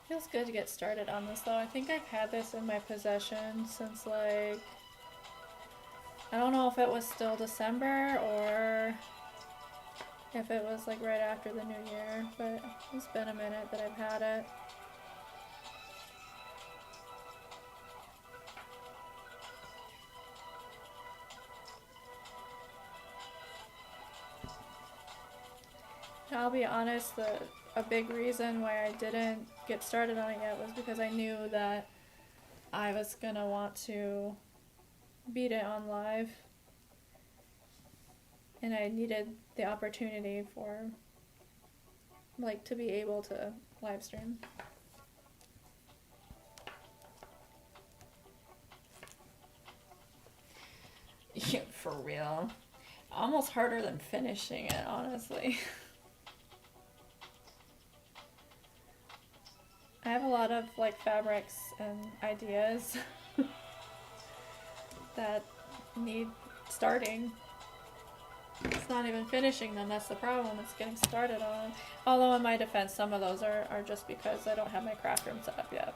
Feels good to get started on this though. I think I've had this in my possession since like, I don't know if it was still December or if it was like right after the new year, but it's been a minute that I've had it. I'll be honest, a big reason why I didn't get started on it yet was because I knew that I was gonna want to beat it on live, and I needed the opportunity for like to be able to live stream. Yeah, for real. Almost harder than finishing it, honestly. I have a lot of like fabrics and ideas that need starting. It's not even finishing them, that's the problem, it's getting started on. Although in my defense, some of those are just because I don't have my craft room set up yet.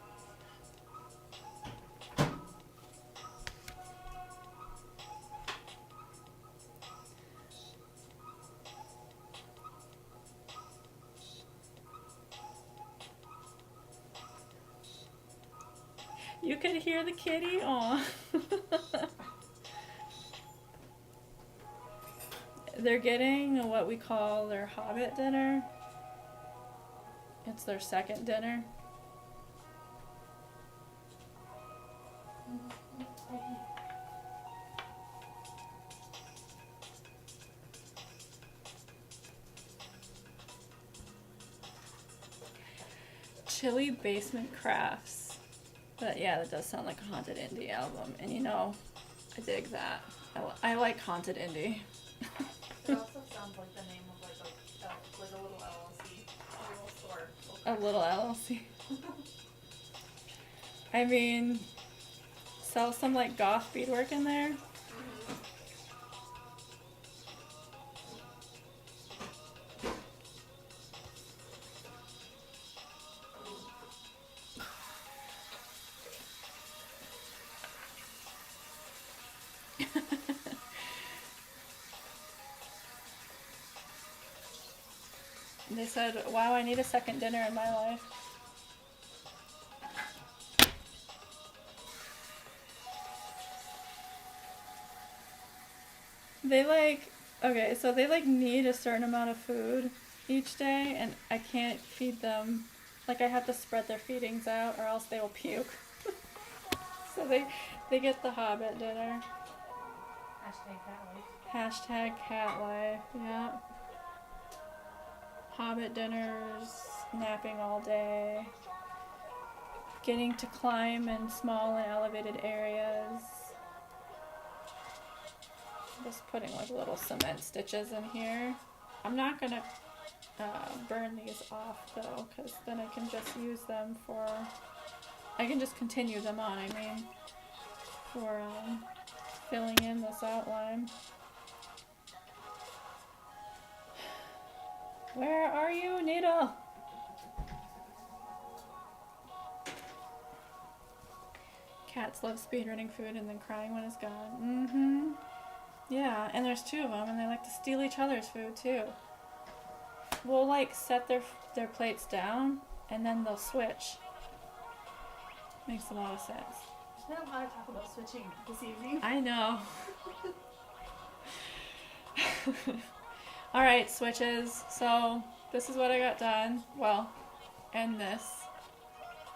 You can hear the kitty? Aw. They're getting what we call their Hobbit dinner. It's their second dinner. Chili Basement Crafts. But yeah, that does sound like a haunted indie album. And you know, I dig that. I like haunted indie. It also sounds like the name of like a little LLC, a little store. A little LLC. I mean, sell some like goth beadwork in there. They said, wow, I need a second dinner in my life. They okay, so they need a certain amount of food each day, and I can't feed them. Like, I have to spread their feedings out or else they will puke. So they get the Hobbit dinner. Hashtag cat life. Hashtag cat life, yeah. Hobbit dinners, napping all day, getting to climb in small and elevated areas. Just putting like little cement stitches in here. I'm not gonna burn these off though, because then I can just use them for, I can just continue them on, I mean, for filling in this outline. Where are you, Needle? Cats love speedrunning food and then crying when it's gone. Mm-hmm. Yeah, and there's two of them, and they like to steal each other's food too. We'll like set their plates down, and then they'll switch. Makes a lot of sense. There's been a lot of talk about switching this evening. I know. Alright, switches. So, this is what I got done. Well, and this.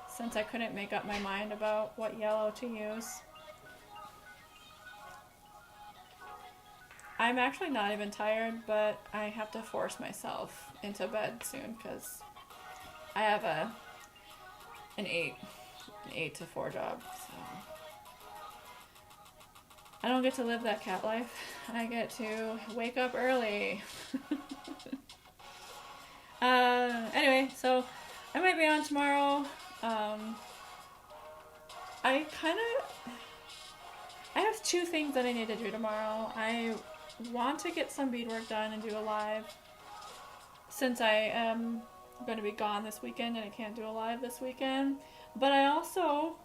Since I couldn't make up my mind about what yellow to use. I'm actually not even tired, but I have to force myself into bed soon because I have an 8 to 4 job. So I don't get to live that cat life. I get to wake up early. Anyway, so I might be on tomorrow. I have two things that I need to do tomorrow. I want to get some beadwork done and do a live since I am going to be gone this weekend and I can't do a live this weekend. But I also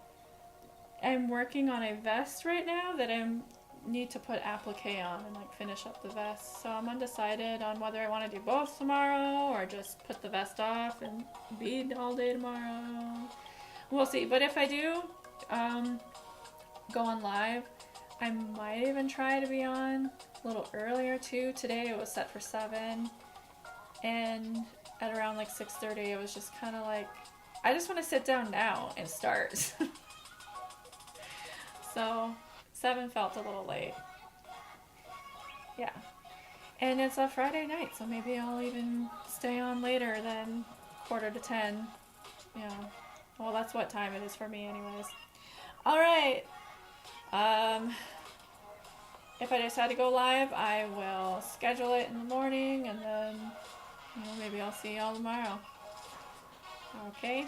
am working on a vest right now that I need to put applique on and like finish up the vest. So I'm undecided on whether I want to do both tomorrow or just put the vest off and bead all day tomorrow. We'll see. But if I do go on live, I might even try to be on a little earlier too. Today it was set for 7, and at around like 6:30 it was just kind of like, I just want to sit down now and start. So 7 felt a little late. Yeah. And it's a Friday night, so maybe I'll even stay on later than 9:45. Yeah. Well, that's what time it is for me anyways. Alright. If I decide to go live, I will schedule it in the morning, and then, maybe I'll see y'all tomorrow. Okay?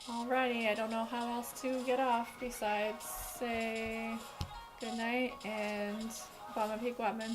Alrighty, I don't know how else to get off besides say good night and Bama Peak Webman.